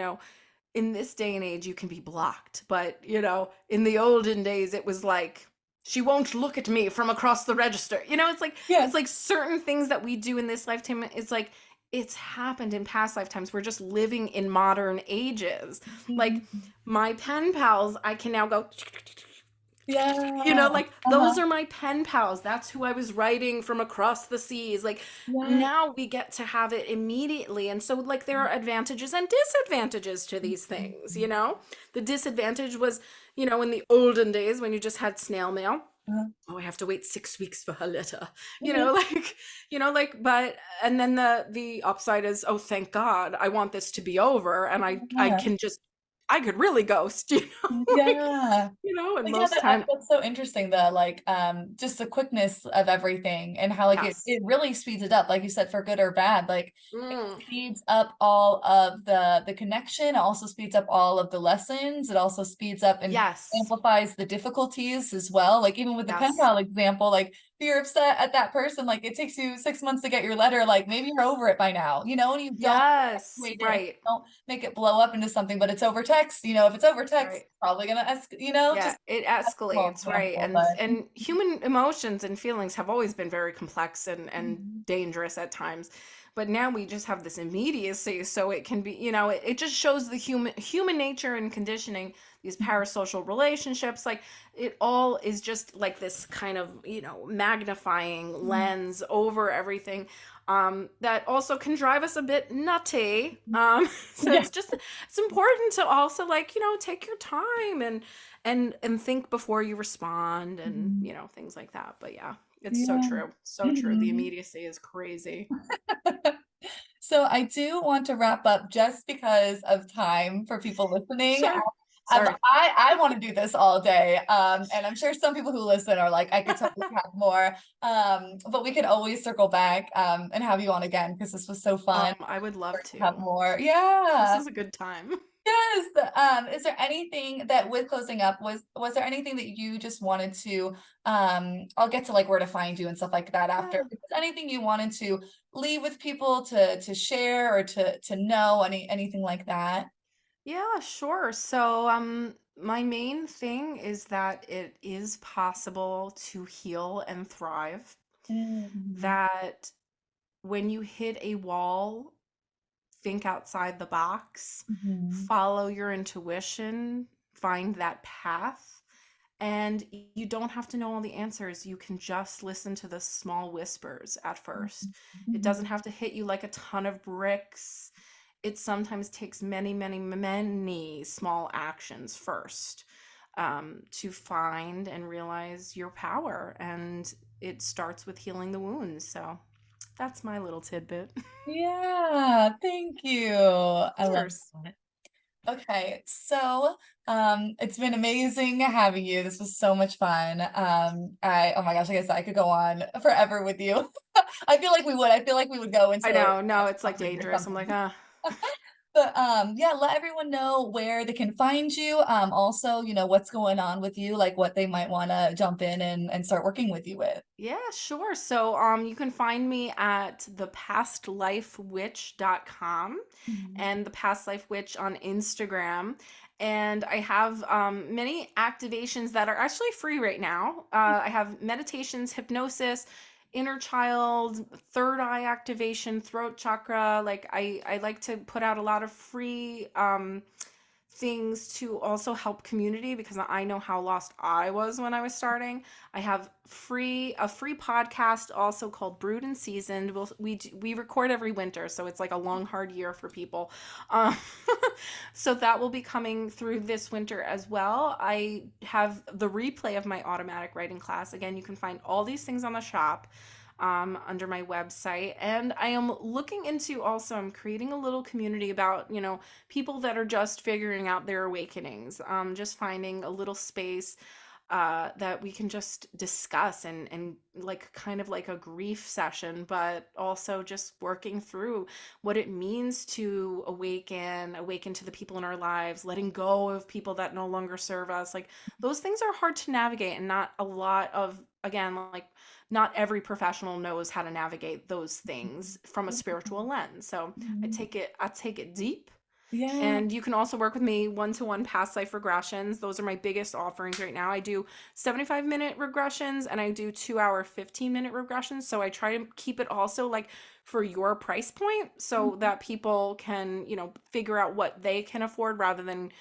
in this day and age you can be blocked, but in the olden days it was like, she won't look at me from across the register. It's like, Yeah. certain things that we do in this lifetime, it's like, it's happened in past lifetimes. We're just living in modern ages. Like, Mhm. my pen pals, I can now go, Yeah. like, those Uh-huh. are my pen pals. That's who I was writing from across the seas. Like, Yeah. now we get to have it immediately. And so, like, there are advantages and disadvantages to these Mhm. things. The disadvantage was, in the olden days when you just had snail mail. Uh-huh. Oh, I have to wait 6 weeks for her letter. Mhm. But and then the upside is, oh, thank God, I want this to be over, and I Yeah. can just, I could really ghost, like, Yeah. and Yeah, most time, that's so interesting, the, like, just the quickness of everything and how, like, yes. it really speeds it up, like you said, for good or bad, like, it Mm. speeds up all of the connection, it also speeds up all of the lessons, it also speeds up and Yes. amplifies the difficulties as well, like, even with the pen Yes. pal example, like, if you're upset at that person, like, it takes you 6 months to get your letter, like, maybe you're over it by now, and you don't Yes. wait it, Right. don't make it blow up into something, but it's over text, if it's over text, Right. it's probably gonna Yeah, just it a small escalates, right? example, And but human emotions and feelings have always been very complex and Mhm. dangerous at times. But now we just have this immediacy, so it can be, it just shows the human nature and conditioning, these parasocial relationships, like, it all is just like this kind of, magnifying Mhm. lens over everything. That also can drive us a bit nutty. So Yeah. it's important to also, like, take your time and think before you respond, and Mhm. things like that. But yeah, it's so Yeah. true, so true. The Mhm. immediacy is crazy. So I do want to wrap up just because of time for people listening. Sure. I'd Sorry. I wanna do this all day, and I'm sure some people who listen are like, "I could totally have more," but we could always circle back, and have you on again because this was so fun I would love to have to. more. This Yeah. is a good time. Yes. Is there anything that with closing up, was there anything that you just wanted to I'll get to like where to find you and stuff like that after. Yeah. Was there anything you wanted to leave with people to share or to know anything like that? Yeah, sure. So, my main thing is that it is possible to heal and thrive. Mhm. That when you hit a wall, think outside the box, Mhm. follow your intuition, find that path. And you don't have to know all the answers. You can just listen to the small whispers at first. It Mhm. doesn't have to hit you like a ton of bricks. It sometimes takes many, many, many small actions first, to find and realize your power. And it starts with healing the wounds. So that's my little tidbit. Of Yeah, thank you. I love course. that. Okay, so it's been amazing having you. This was so much fun. Oh my gosh, like I guess I could go on forever with you. I feel like we would. I feel like we would go I into know, no, it's like topic or dangerous. I'm like, something. But yeah, let everyone know where they can find you. Also, what's going on with you, like what they might want to jump in and start working with you with. yeah, sure. So you can find me at thepastlifewitch.com Mhm. and the Past Life Witch on Instagram. And I have many activations that are actually free right now. I have meditations, hypnosis, inner child, third eye activation, throat chakra. Like I like to put out a lot of free things to also help community because I know how lost I was when I was starting. I have a free podcast also called Brewed and Seasoned. We record every winter, so it's like a long hard year for people. Um, so that will be coming through this winter as well. I have the replay of my automatic writing class. Again, you can find all these things on the shop. Under my website, and I am looking into also I'm creating a little community about people that are just figuring out their awakenings, just finding a little space that we can just discuss and like kind of like a grief session, but also just working through what it means to awaken to the people in our lives, letting go of people that no longer serve us. Like those things are hard to navigate, and not a lot of, again, like not every professional knows how to navigate those things from a spiritual lens. So Mhm. I take it deep. Yeah. And you can also work with me one-to-one past life regressions. Those are my biggest offerings right now. I do 75-minute regressions and I do 2-hour 15-minute regressions. So I try to keep it also like for your price point so Mhm. that people can, figure out what they can afford rather than,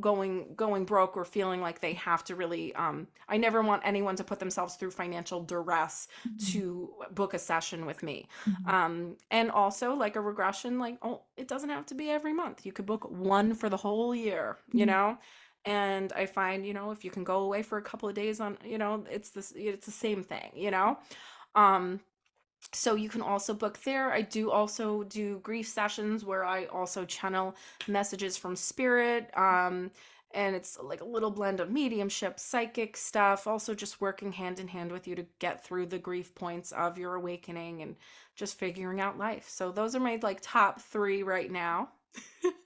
going broke or feeling like they have to really I never want anyone to put themselves through financial duress Mhm. to book a session with me. Mhm. And also like a regression, like, oh, it doesn't have to be every month. You could book one for the whole year, Mhm. And I find, if you can go away for a couple of days on, it's the same thing. Um, so you can also book there. I do also do grief sessions where I also channel messages from spirit. And it's like a little blend of mediumship, psychic stuff, also just working hand in hand with you to get through the grief points of your awakening and just figuring out life. So those are my like top three right now.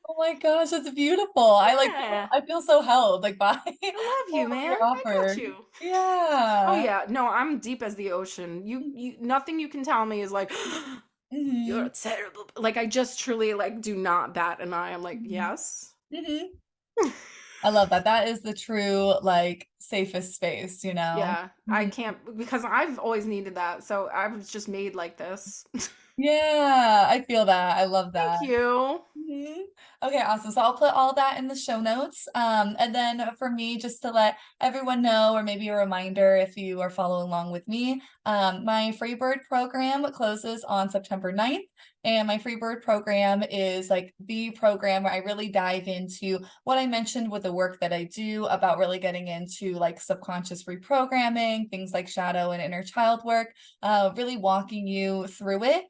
Oh my gosh, that's beautiful. I like Yeah. I feel so held like by I love all you, of man. your I got offers. you. Oh Yeah. yeah. No, I'm deep as the ocean. You nothing you can tell me is like you're Mhm. terrible. Like I just truly like do not bat an eye. I'm like, Mhm. yes. Mhm. I love that. That is the true like safest space, you know? Yeah. I Mhm. can't because I've always needed that. So I was just made like this. Yeah, I feel that. I love Thank that. you. Mhm. Okay, awesome. So I'll put all that in the show notes. And then for me, just to let everyone know, or maybe a reminder if you are following along with me, my Freebird program closes on September 9th. And my Freebird program is like the program where I really dive into what I mentioned with the work that I do about really getting into like subconscious reprogramming, things like shadow and inner child work, really walking you through it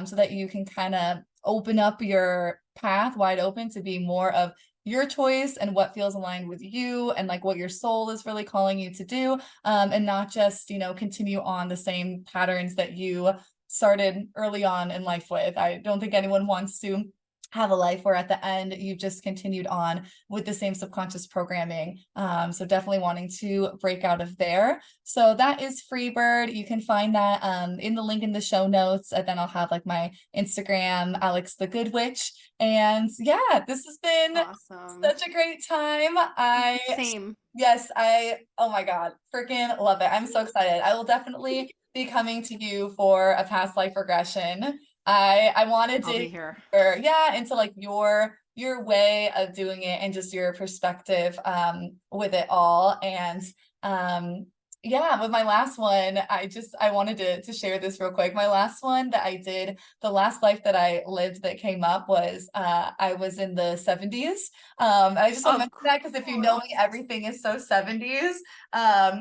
so that you can kind of open up your path wide open to be more of your choice and what feels aligned with you and like what your soul is really calling you to do, and not just continue on the same patterns that you started early on in life with. I don't think anyone wants to have a life where at the end you've just continued on with the same subconscious programming. So definitely wanting to break out of there. So that is Freebird. You can find that in the link in the show notes. And then I'll have like my Instagram, Alex the Good Witch. And yeah, this has been Awesome. such a great time. Same. Yes, oh my God, freaking love it. I'm so excited. I will definitely be coming to you for a past life regression. I want to I'll be dig here. deeper, yeah, into like your way of doing it and just your perspective with it all. And um yeah, with my last one, I wanted to share this real quick. My last one that I did, the last life that I lived that came up was I was in the 70s. I just want to Of mention that because if you know me, course. everything is so 70s.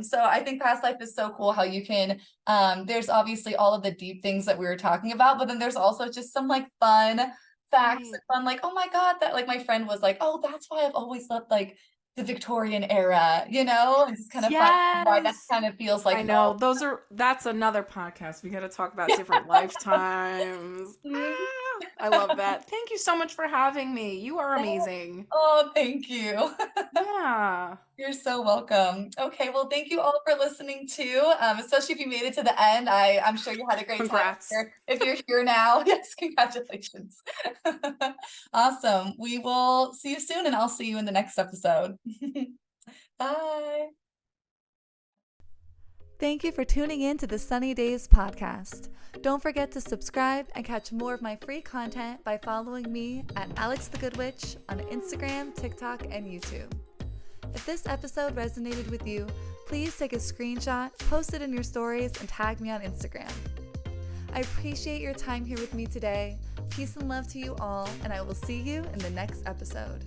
So I think past life is so cool how you can there's obviously all of the deep things that we were talking about, but then there's also just some like fun facts. Right. I'm like, oh my God, that like my friend was like, oh, that's why I've always loved like the Victorian era, and just kind of find why that Yes. kind of feels like I know. home. That's another podcast. We got to talk about different lifetimes. Mhm. I love that. Thank you so much for having me. You are amazing. Oh, thank you. Yeah. You're so welcome. Okay, well, thank you all for listening too. Especially if you made it to the end. I'm sure you had a great time Congrats. here. If you're here now, yes, congratulations. Awesome. We will see you soon, and I'll see you in the next episode. Bye. Thank you for tuning in to the Sunny Days podcast. Don't forget to subscribe and catch more of my free content by following me at Alex the Good Witch on Instagram, TikTok, and YouTube. If this episode resonated with you, please take a screenshot, post it in your stories, and tag me on Instagram. I appreciate your time here with me today. Peace and love to you all, and I will see you in the next episode.